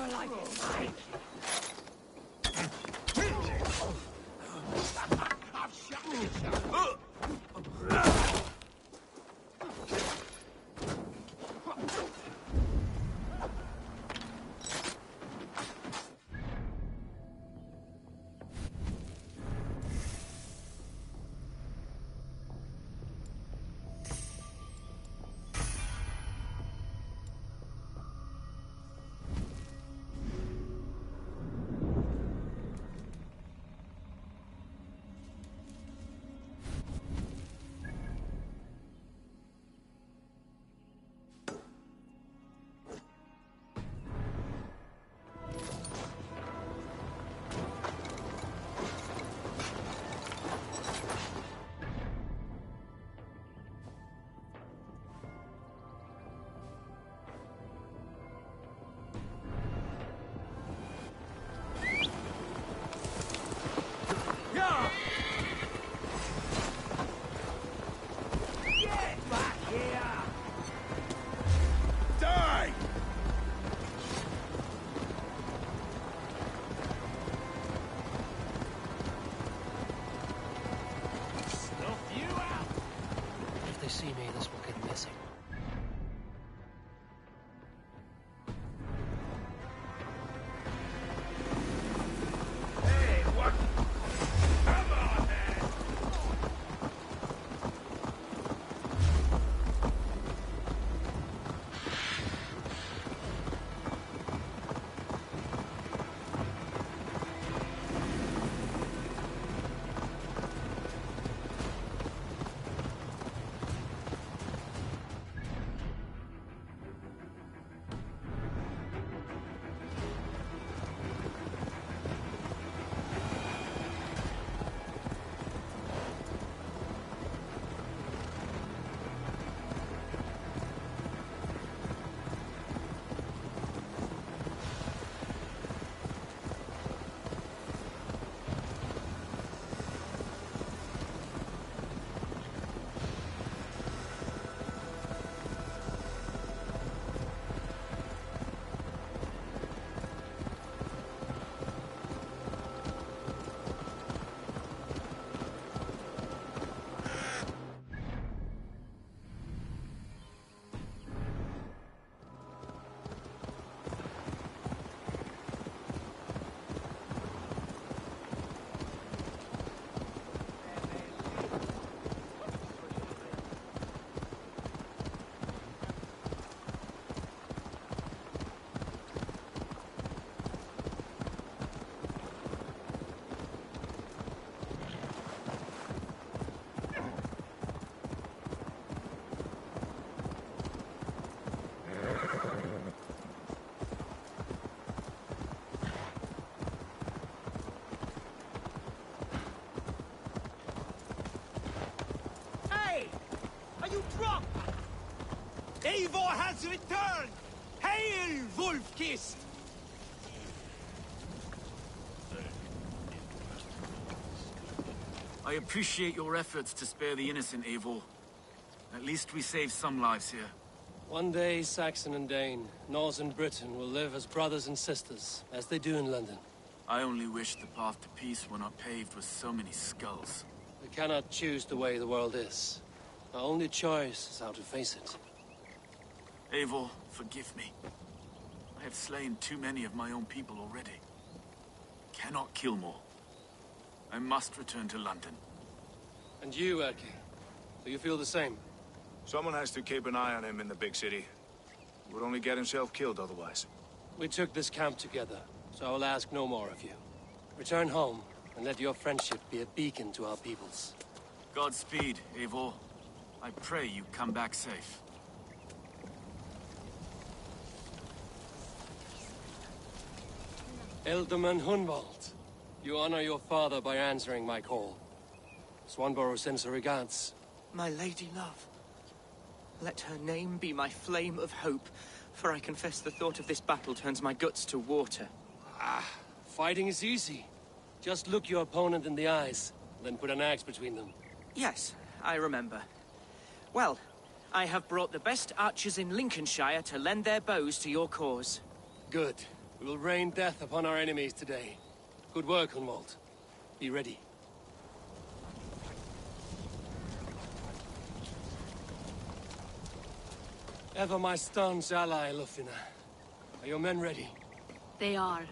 life is mine. Eivor has returned! Hail, Wolf-Kiss! I appreciate your efforts to spare the innocent, Eivor. At least we saved some lives here. One day, Saxon and Dane, Norse and Briton will live as brothers and sisters, as they do in London. I only wish the path to peace were not paved with so many skulls. We cannot choose the way the world is. Our only choice is how to face it. Eivor, forgive me. I have slain too many of my own people already. Cannot kill more. I must return to London. And you, Erke? Do you feel the same? Someone has to keep an eye on him in the big city. He would only get himself killed otherwise. We took this camp together, so I will ask no more of you. Return home, and let your friendship be a beacon to our peoples. Godspeed, Eivor. I pray you come back safe. Elderman Hunwald, you honor your father by answering my call. Swanborough sends her regards. My lady love. Let her name be my flame of hope, for I confess the thought of this battle turns my guts to water. Fighting is easy. Just look your opponent in the eyes, then put an axe between them. Yes, I remember. Well, I have brought the best archers in Lincolnshire to lend their bows to your cause. Good. We will rain death upon our enemies today. Good work, Hunwald. Be ready. Ever my staunch ally, Lufina. Are your men ready? They are.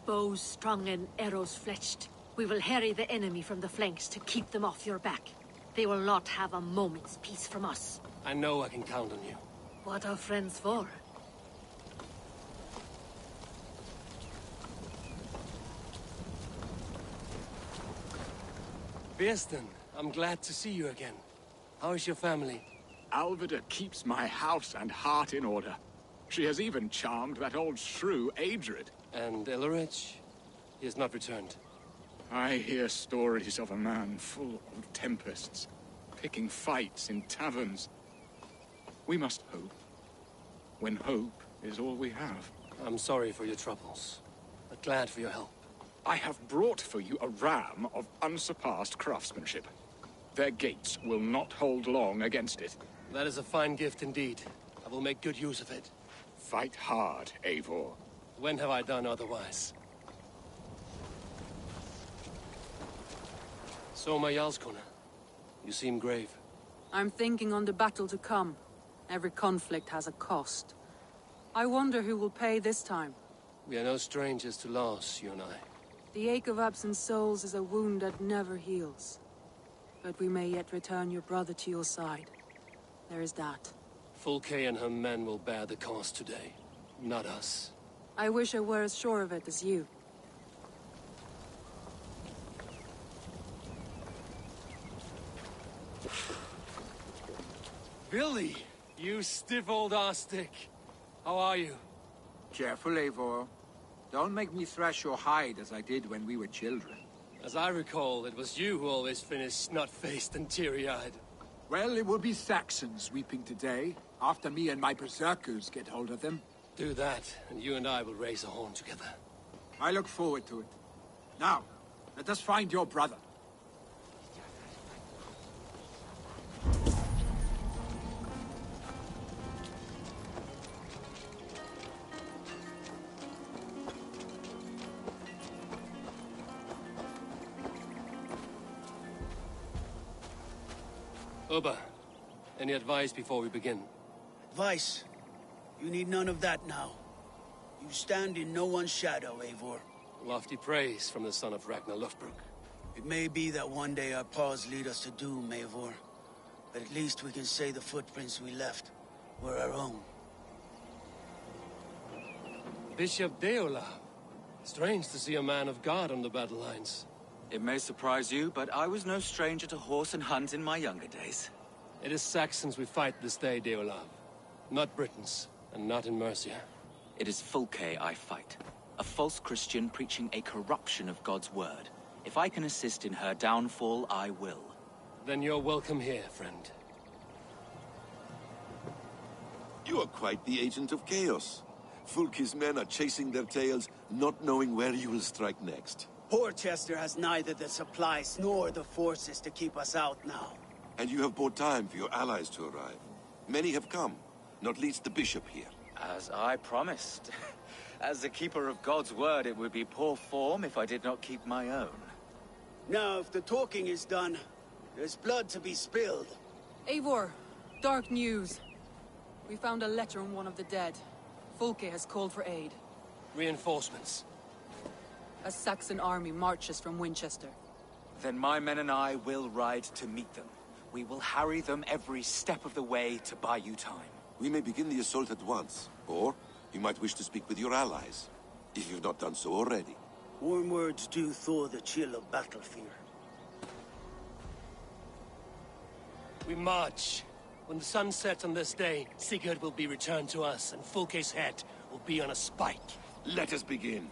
Bows strung and arrows fletched. We will harry the enemy from the flanks to keep them off your back. They will not have a moment's peace from us. I know I can count on you. What are friends for? Birsten, I'm glad to see you again. How is your family? Alvida keeps my house and heart in order. She has even charmed that old shrew, Adrid. And Ellerich? He has not returned. I hear stories of a man full of tempests, picking fights in taverns. We must hope, when hope is all we have. I'm sorry for your troubles, but glad for your help. I have brought for you a ram of unsurpassed craftsmanship. Their gates will not hold long against it. That is a fine gift indeed. I will make good use of it. Fight hard, Eivor. When have I done otherwise? So, my Jarlskona, you seem grave. I'm thinking on the battle to come. Every conflict has a cost. I wonder who will pay this time. We are no strangers to loss, you and I. The ache of absent souls is a wound that never heals. But we may yet return your brother to your side. There is that. Fulke and her men will bear the cost today, not us. I wish I were as sure of it as you. Billy, you stiff old arstick. How are you? Careful, Eivor. Don't make me thrash your hide as I did when we were children. As I recall, it was you who always finished snot-faced and teary-eyed. Well, it will be Saxons weeping today, after me and my berserkers get hold of them. Do that, and you and I will raise a horn together. I look forward to it. Now, let us find your brother. Oba, any advice before we begin? Advice? You need none of that now. You stand in no one's shadow, Eivor. Lofty praise from the son of Ragnar Lothbrok. It may be that one day our paths lead us to doom, Eivor. But at least we can say the footprints we left were our own. Bishop Deola. Strange to see a man of God on the battle lines. It may surprise you, but I was no stranger to horse and hunt in my younger days. It is Saxons we fight this day, Deolav. Not Britons, and not in Mercia. It is Fulke I fight. A false Christian preaching a corruption of God's word. If I can assist in her downfall, I will. Then you're welcome here, friend. You are quite the agent of chaos. Fulke's men are chasing their tails, not knowing where you will strike next. Porchester has neither the supplies nor the forces to keep us out now. And you have bought time for your allies to arrive. Many have come, not least the bishop here. As I promised. As the keeper of God's word, it would be poor form if I did not keep my own. Now, if the talking is done, there's blood to be spilled. Eivor, dark news. We found a letter on one of the dead. Fulke has called for aid. Reinforcements. A Saxon army marches from Winchester. Then my men and I will ride to meet them. We will harry them every step of the way to buy you time. We may begin the assault at once, or you might wish to speak with your allies, if you've not done so already. Warm words do thaw the chill of battle fear. We march. When the sun sets on this day, Sigurd will be returned to us, and Fulke's head will be on a spike. Let us begin.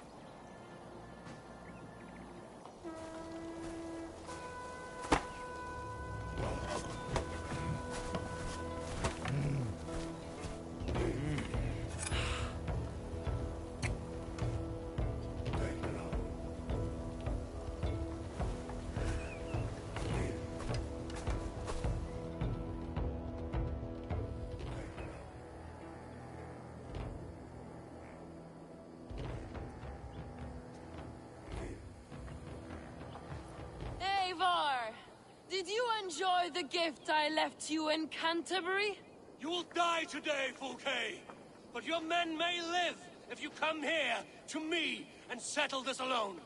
Did you enjoy the gift I left you in Canterbury? You will die today, Fulke. But your men may live if you come here to me and settle this alone.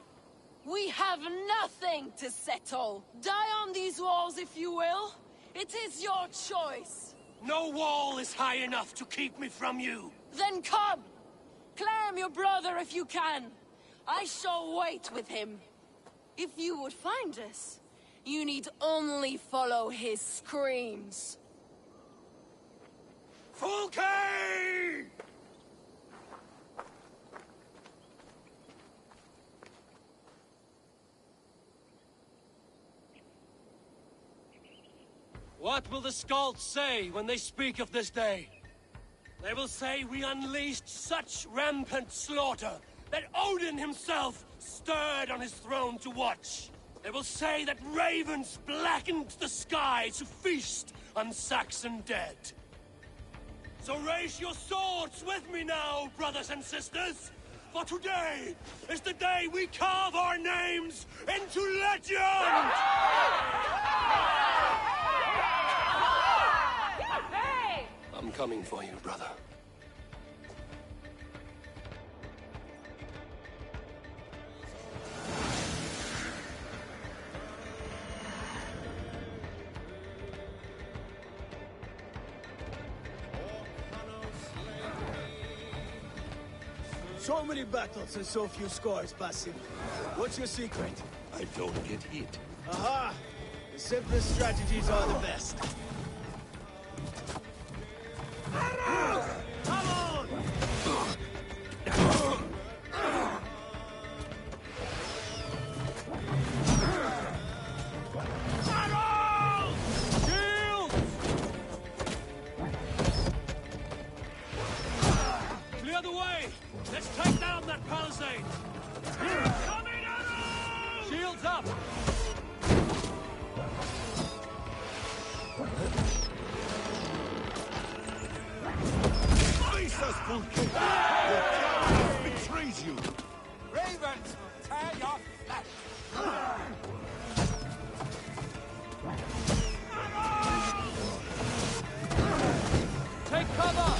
We have nothing to settle. Die on these walls if you will. It is your choice. No wall is high enough to keep me from you. Then come! Claim your brother if you can. I shall wait with him. If you would find us, you need only follow his screams. Fulke! What will the Skalds say when they speak of this day? They will say we unleashed such rampant slaughter that Odin himself stirred on his throne to watch. They will say that ravens blackened the sky to feast on Saxon dead. So raise your swords with me now, brothers and sisters, for today is the day we carve our names into legend! I'm coming for you, brother. So many battles and so few scores, Basim. What's your secret? I don't get hit. Aha! The simplest strategies are the best. Come on! Shields! Clear the way! Let's take down that palisade! Coming arrows! Shields up! Jesus, Fulke! Your coward betrays you! Ravens will tear your flesh! Take cover!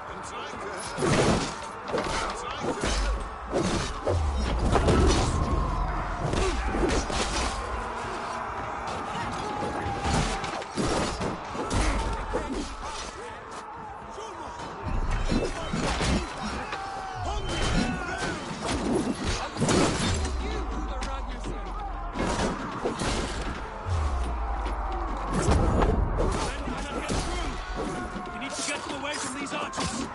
I'm trying to help. archers!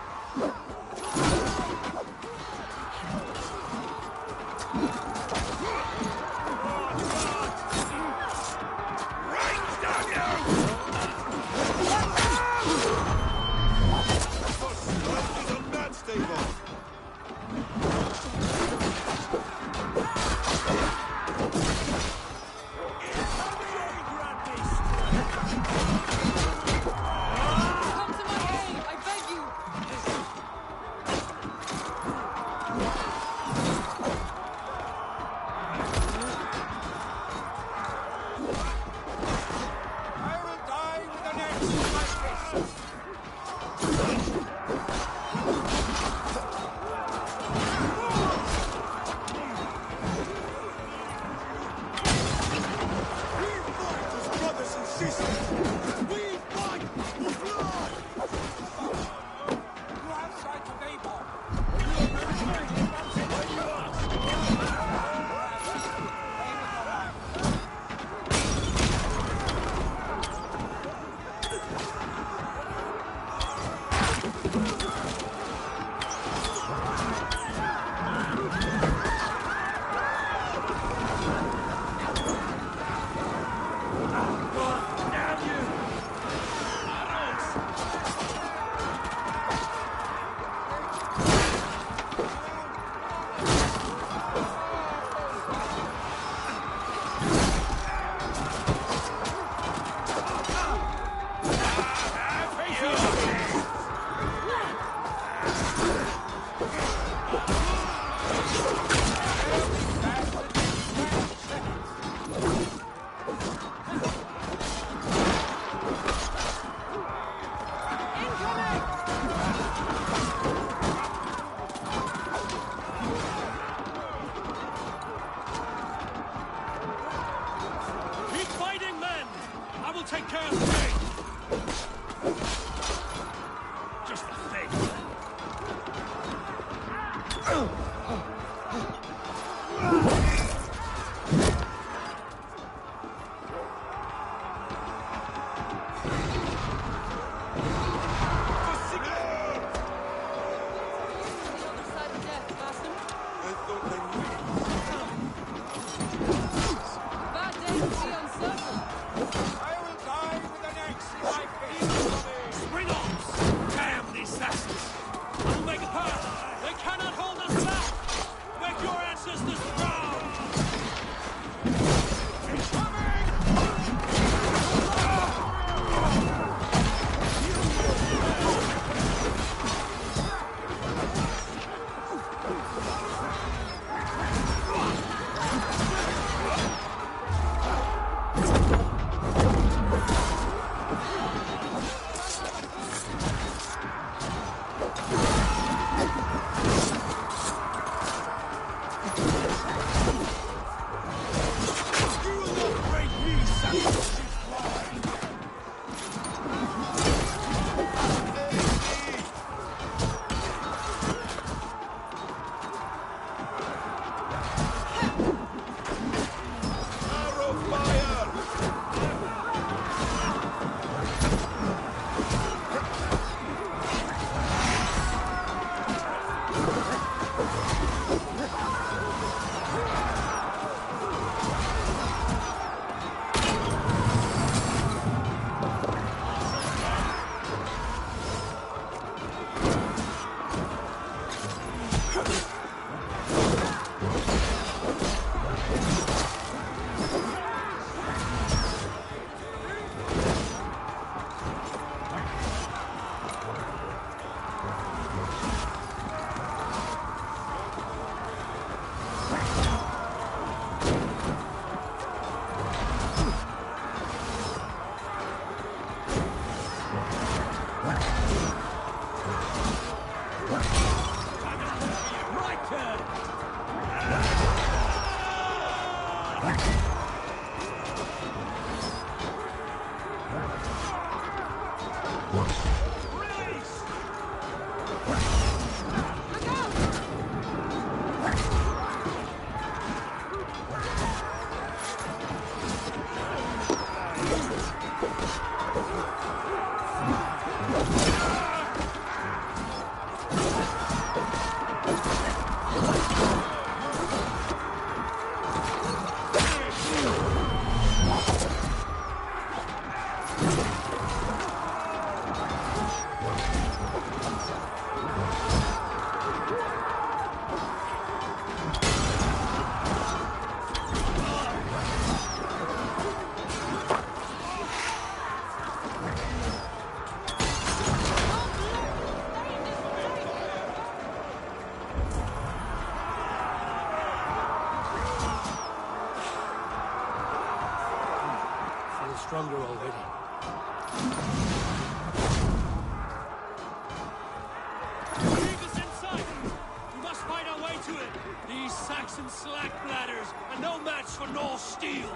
for no steel!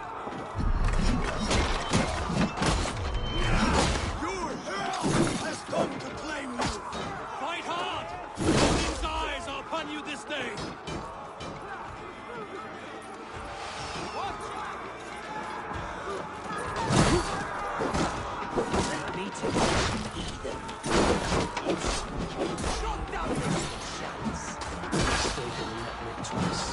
Your hell has come to claim you! Fight hard! Odin's eyes are upon you this day! Shut down your chance. Mistaken and met me twice.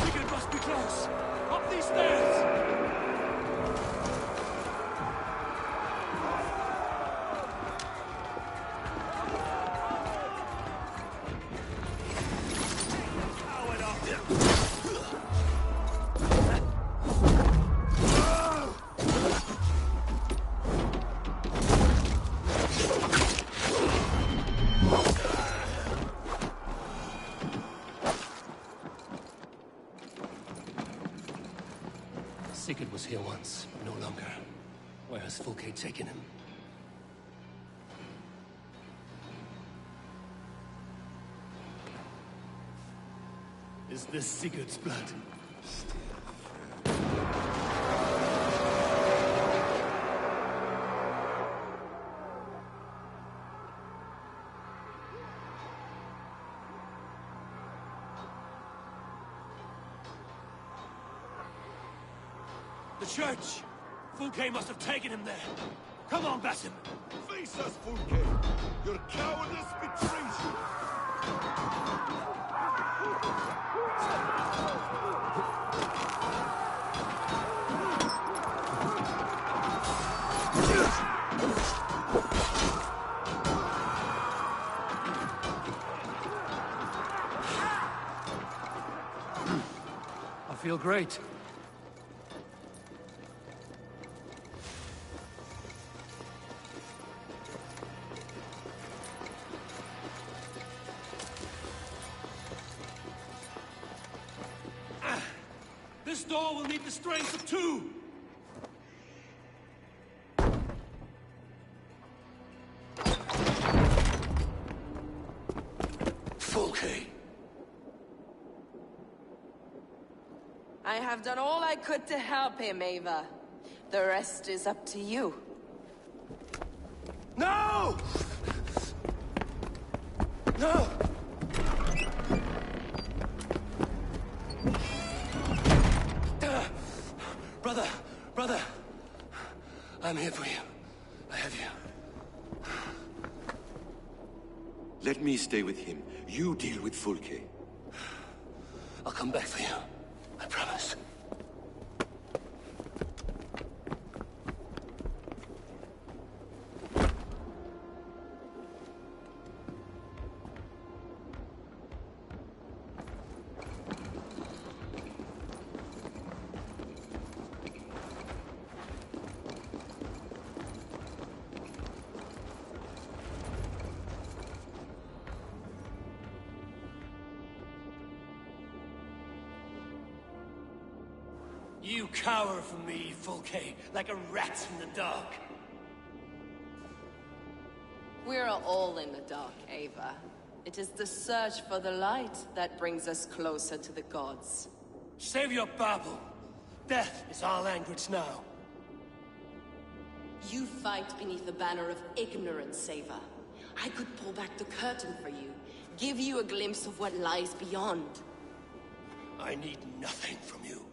Sigurd must be close! Up these stairs! Sigurd was here once, but no longer. Where has Fulke taken him? Is this Sigurd's blood? The church! Fulke must have taken him there. Come on, Basim. Face us, Fulke! Your cowardice betrays you! I feel great. This door will need the strength of two! Fulke! I have done all I could to help him, Ava. The rest is up to you. No! No! Brother, I'm here for you. I have you. Let me stay with him. You deal with Fulke. I'll come back for you. I promise. You cower from me, Fulke, like a rat in the dark. We're all in the dark, Ava. It is the search for the light that brings us closer to the gods. Save your babble. Death is our language now. You fight beneath the banner of ignorance, Ava. I could pull back the curtain for you, give you a glimpse of what lies beyond. I need nothing from you.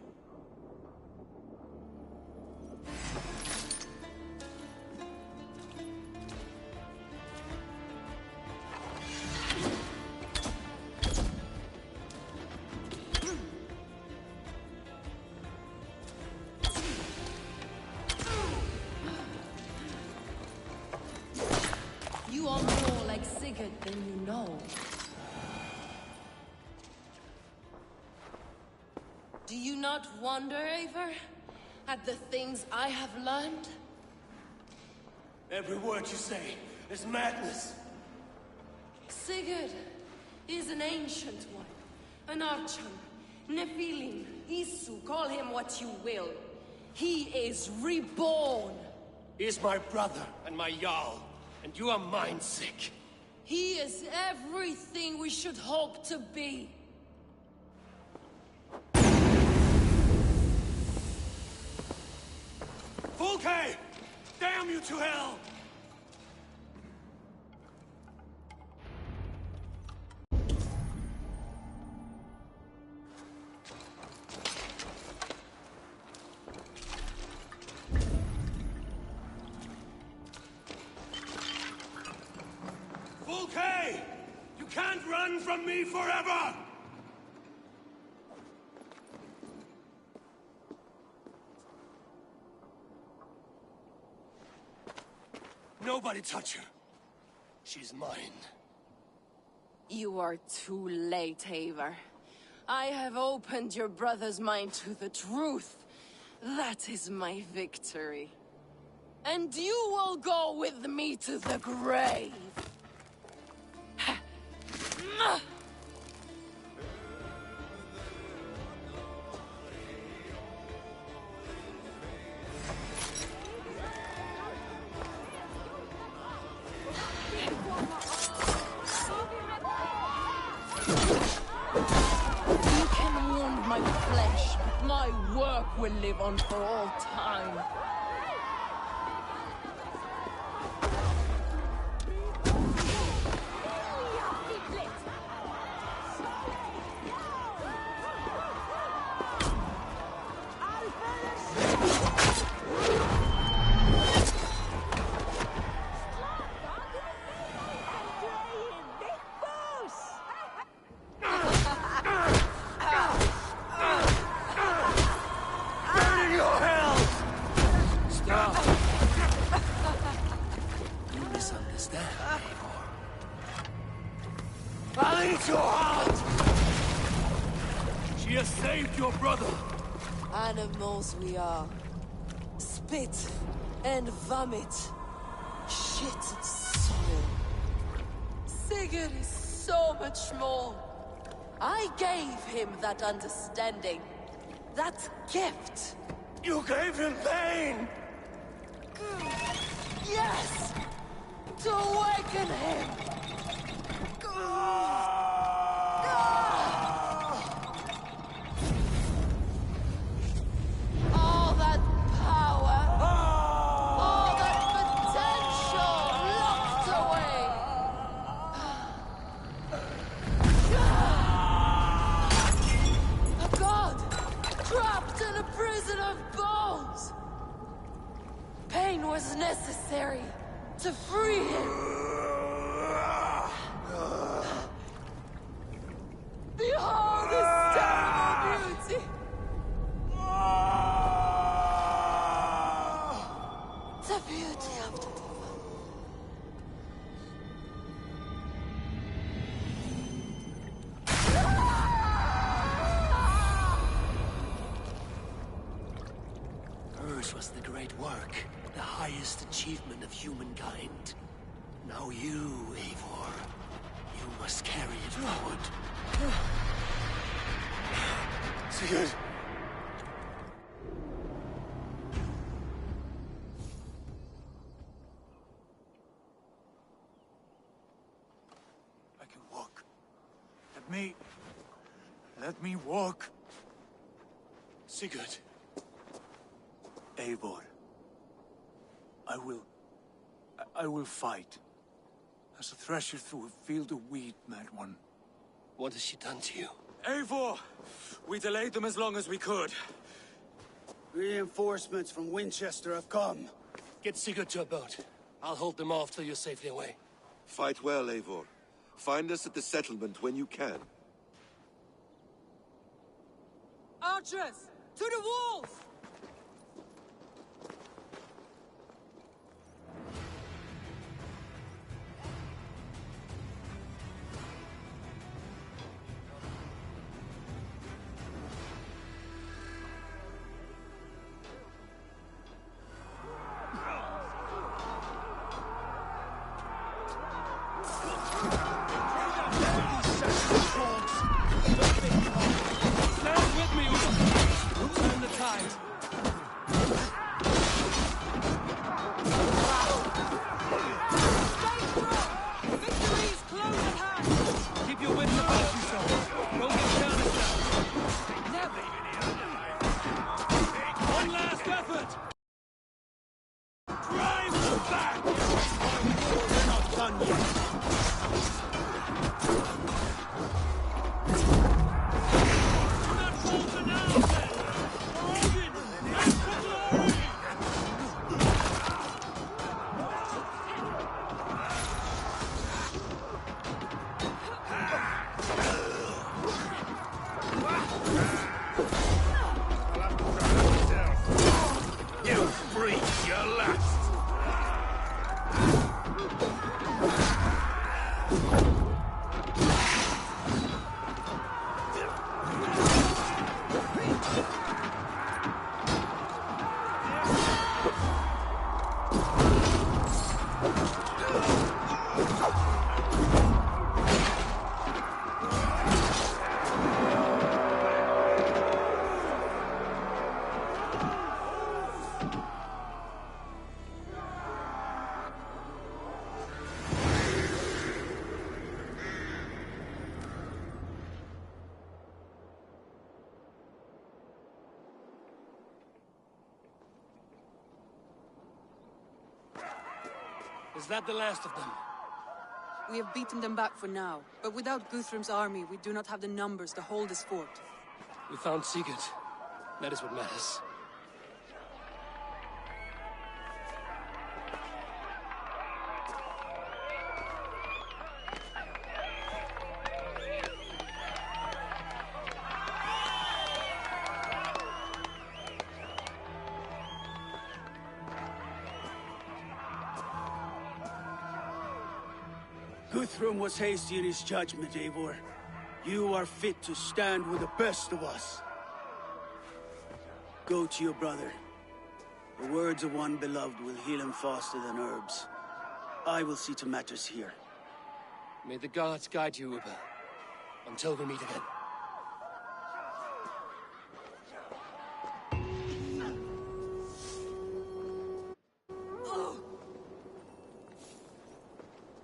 You are more like Sigurd than you know. Do you not wonder, Eivor, at the things I have learned? Every word you say is madness. Sigurd is an ancient one, an archon, Nephilim, Isu, call him what you will. He is reborn. He is my brother and my Jarl, and you are mine sick. He is everything we should hope to be. Fulke! Damn you to hell! Fulke! You can't run from me forever! Nobody touch her. She's mine. You are too late, Eivor. I have opened your brother's mind to the truth. That is my victory. And you will go with me to the grave. Will live on for all time. I'll eat your heart! She has saved your brother! Animals we are. Spit and vomit. Shit and soil. Sigurd is so much more. I gave him that understanding. That gift. You gave him pain! Yes! To awaken him! All that power, all that potential locked away. A god trapped in a prison of bones. Pain was necessary to free him. Behold his terrible beauty! The beauty of the divine. Hers was the great work, the highest achievement of humankind. Now you, Eivor, you must carry it forward. Sigurd! I can walk. Let me walk. Sigurd. Eivor. I will fight. As a thresher through a field of wheat, mad one. What has she done to you? Eivor! We delayed them as long as we could. Reinforcements from Winchester have come. Get Sigurd to a boat. I'll hold them off till you're safely away. Fight well, Eivor. Find us at the settlement when you can. Archers! To the walls! Stand with me, Turn the tide. that the last of them? We have beaten them back for now, but without Guthrum's army, we do not have the numbers to hold this fort. We found Sigurd. That is what matters. Guthrum was hasty in his judgment, Eivor. You are fit to stand with the best of us. Go to your brother. The words of one beloved will heal him faster than herbs. I will see to matters here. May the gods guide you, Uber. Until we meet again.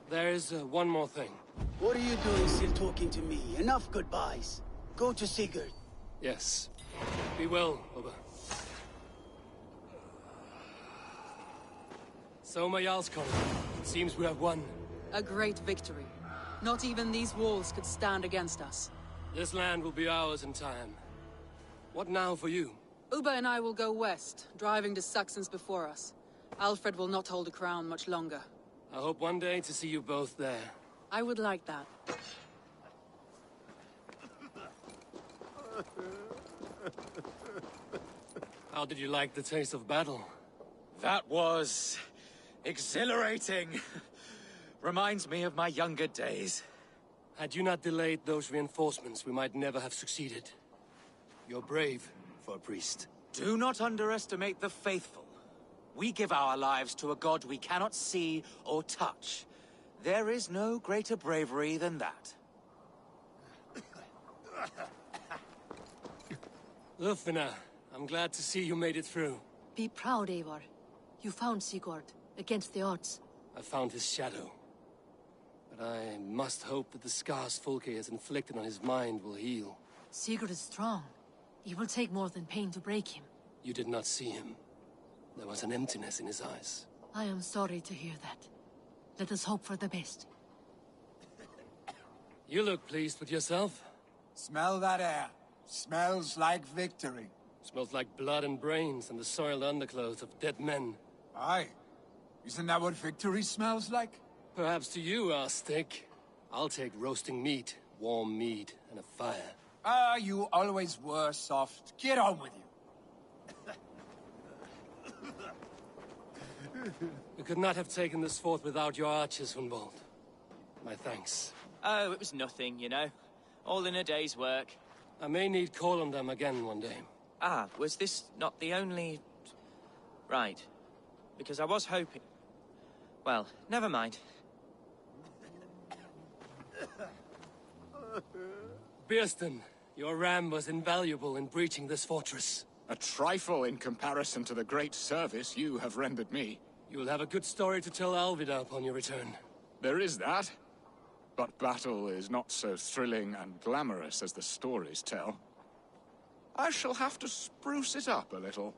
There is one more thing. What are you doing still talking to me? Enough goodbyes. Go to Sigurd. Yes. Be well, Uber. So, my Jarlskonge, it seems we have won. A great victory. Not even these walls could stand against us. This land will be ours in time. What now for you? Uba and I will go west, driving the Saxons before us. Alfred will not hold the crown much longer. I hope one day to see you both there. I would like that. How did you like the taste of battle? That was exhilarating. Reminds me of my younger days. Had you not delayed those reinforcements, we might never have succeeded. You're brave for a priest. Do not underestimate the faithful. We give our lives to a god we cannot see or touch. There is no greater bravery than that. Ulfina, I'm glad to see you made it through. Be proud, Eivor. You found Sigurd, against the odds. I found his shadow. But I must hope that the scars Fulke has inflicted on his mind will heal. Sigurd is strong. It will take more than pain to break him. You did not see him. There was an emptiness in his eyes. I am sorry to hear that. Let us hope for the best. You look pleased with yourself. Smell that air. Smells like victory. Smells like blood and brains and the soiled underclothes of dead men. Aye. Isn't that what victory smells like? Perhaps to you, Arstic. I'll take roasting meat, warm meat, and a fire. Ah, you always were soft. Get on with you. We could not have taken this fort without your archers, Hunwald. My thanks. Oh, it was nothing, you know. All in a day's work. I may need call on them again one day. Ah, was this not the only... Right. Because I was hoping... Well, never mind. Birsten, your ram was invaluable in breaching this fortress. A trifle in comparison to the great service you have rendered me. You will have a good story to tell Alvida upon your return. There is that. But battle is not so thrilling and glamorous as the stories tell. I shall have to spruce it up a little.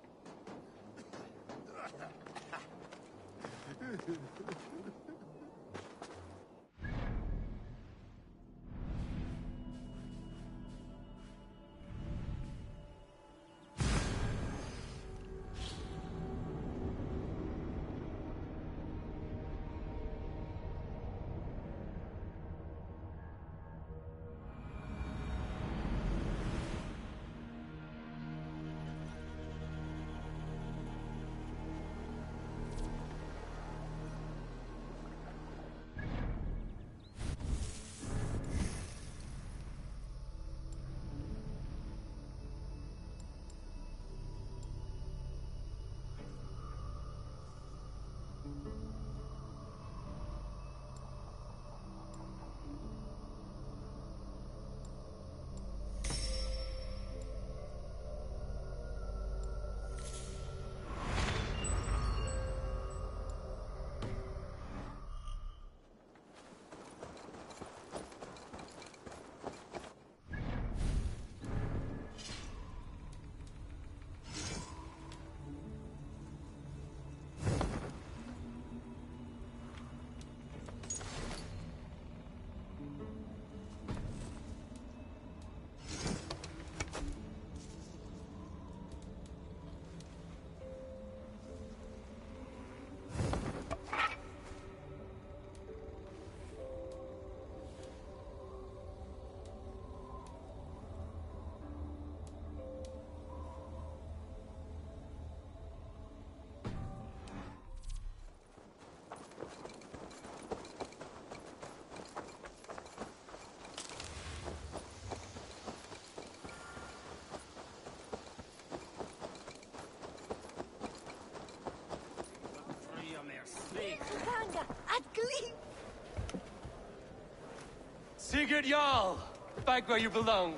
Sigurd Jarl! Back where you belong.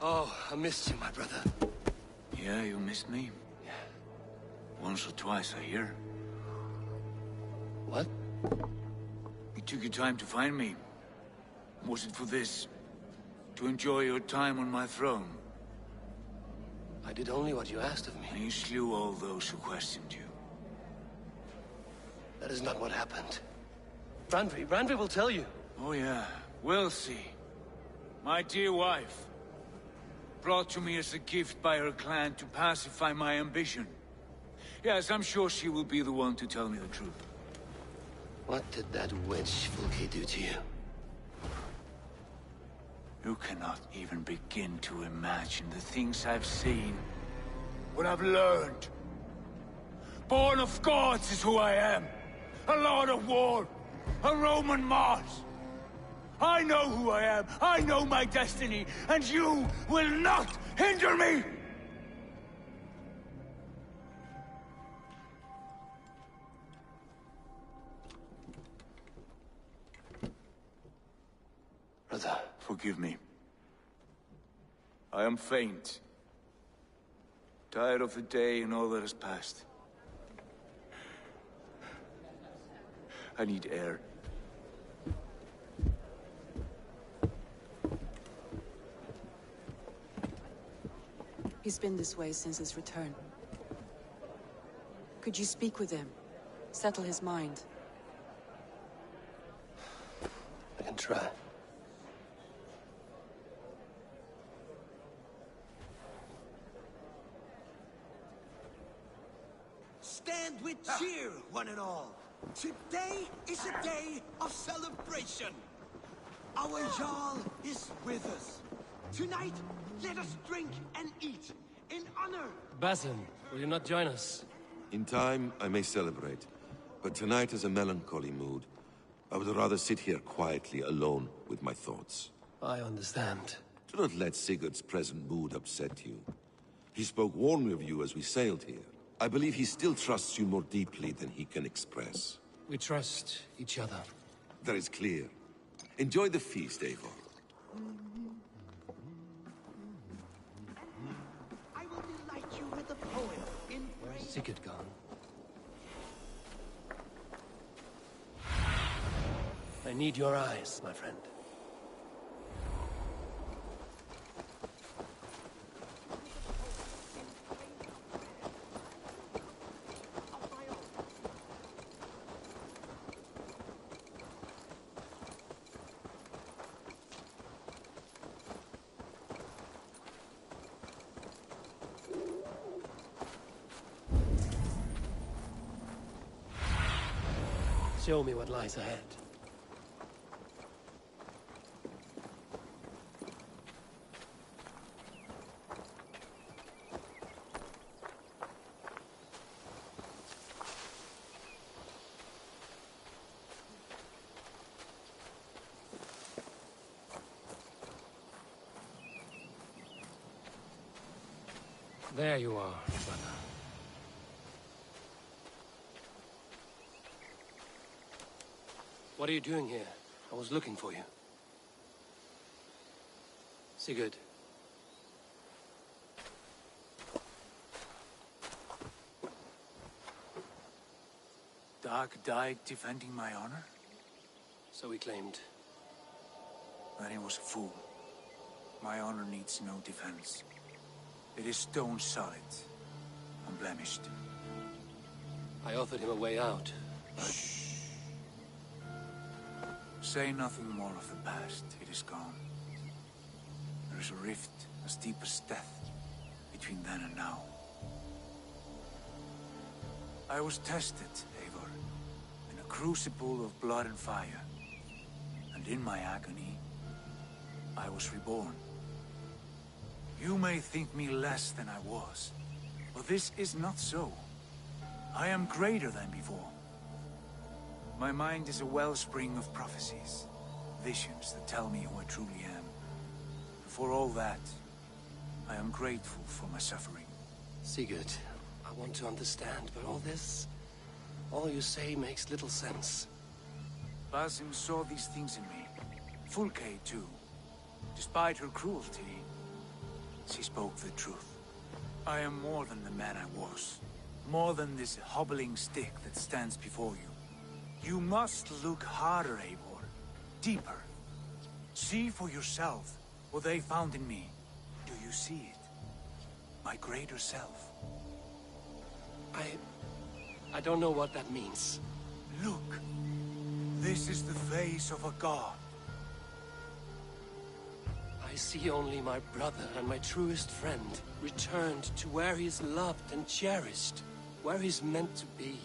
Oh, I missed you, my brother. Yeah, you missed me? Yeah. Once or twice, I hear. What? You took your time to find me. Was it for this? To enjoy your time on my throne? I did only what you asked of me. And you slew all those who questioned you. That is not what happened. Randvi will tell you. Oh yeah, we'll see. My dear wife, brought to me as a gift by her clan to pacify my ambition. Yes, I'm sure she will be the one to tell me the truth. What did that witch Fulke do to you? You cannot even begin to imagine the things I've seen. What I've learned. Born of gods is who I am. A lord of war. A Roman Mars. I know who I am. I know my destiny. And you will not hinder me! Brother. Forgive me. I am faint. Tired of the day and all that has passed. I need air. He's been this way since his return. Could you speak with him? Settle his mind? I can try. Stand with cheer, one and all. Today is a day of celebration. Our Jarl is with us. Tonight, let us drink and eat in honor. Basin, will you not join us? In time, I may celebrate. But tonight is a melancholy mood. I would rather sit here quietly, alone, with my thoughts. I understand. Do not let Sigurd's present mood upset you. He spoke warmly of you as we sailed here. I believe he still trusts you more deeply than he can express. We trust each other. That is clear. Enjoy the feast, Eivor. I will delight you with a poem in Where's Sigurd gone? I need your eyes, my friend. Show me what lies ahead. There you are, brother. What are you doing here? I was looking for you. Sigurd. Dag died defending my honor? So he claimed. Then he was a fool. My honor needs no defense. It is stone solid, unblemished. I offered him a way out, but... Shh. Say nothing more of the past. It is gone. There is a rift as deep as death between then and now. I was tested, Eivor, in a crucible of blood and fire. And in my agony, I was reborn. You may think me less than I was, but this is not so. I am greater than before. My mind is a wellspring of prophecies, visions that tell me who I truly am. For all that, I am grateful for my suffering. Sigurd, I want to understand, but all you say makes little sense. Basim saw these things in me, Fulke, too. Despite her cruelty, she spoke the truth. I am more than the man I was. More than this hobbling stick that stands before you. You must look harder, Eivor. Deeper. See for yourself what they found in me. Do you see it? My greater self. I don't know what that means. Look. This is the face of a god. I see only my brother and my truest friend returned to where he's loved and cherished, where he's meant to be.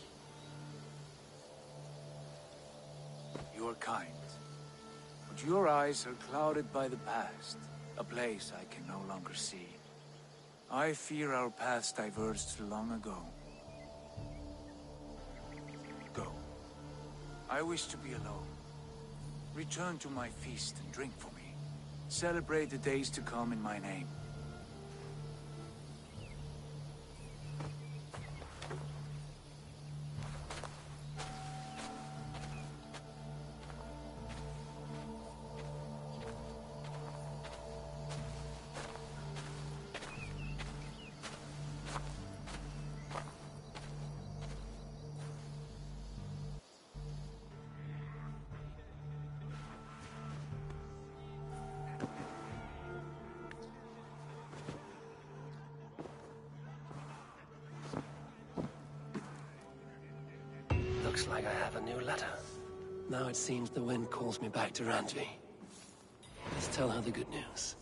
You're kind. But your eyes are clouded by the past, a place I can no longer see. I fear our paths diverged long ago. Go. I wish to be alone. Return to my feast and drink for me. Celebrate the days to come in my name. Looks like I have a new letter. Now it seems the wind calls me back to Randvi. Let's tell her the good news.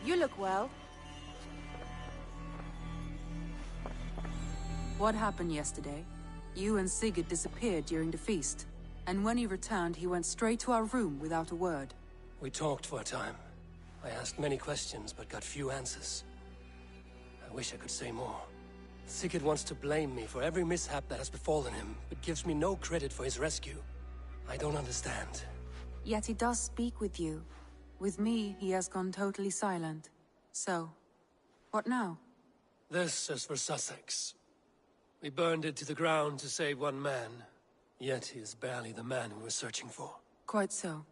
You look well. What happened yesterday? You and Sigurd disappeared during the feast. And when he returned, he went straight to our room without a word. We talked for a time. I asked many questions, but got few answers. I wish I could say more. Sigurd wants to blame me for every mishap that has befallen him, but gives me no credit for his rescue. I don't understand. Yet he does speak with you. With me, he has gone totally silent. So, what now? This is for Sussex. We burned it to the ground to save one man. Yet he is barely the man we were searching for. Quite so.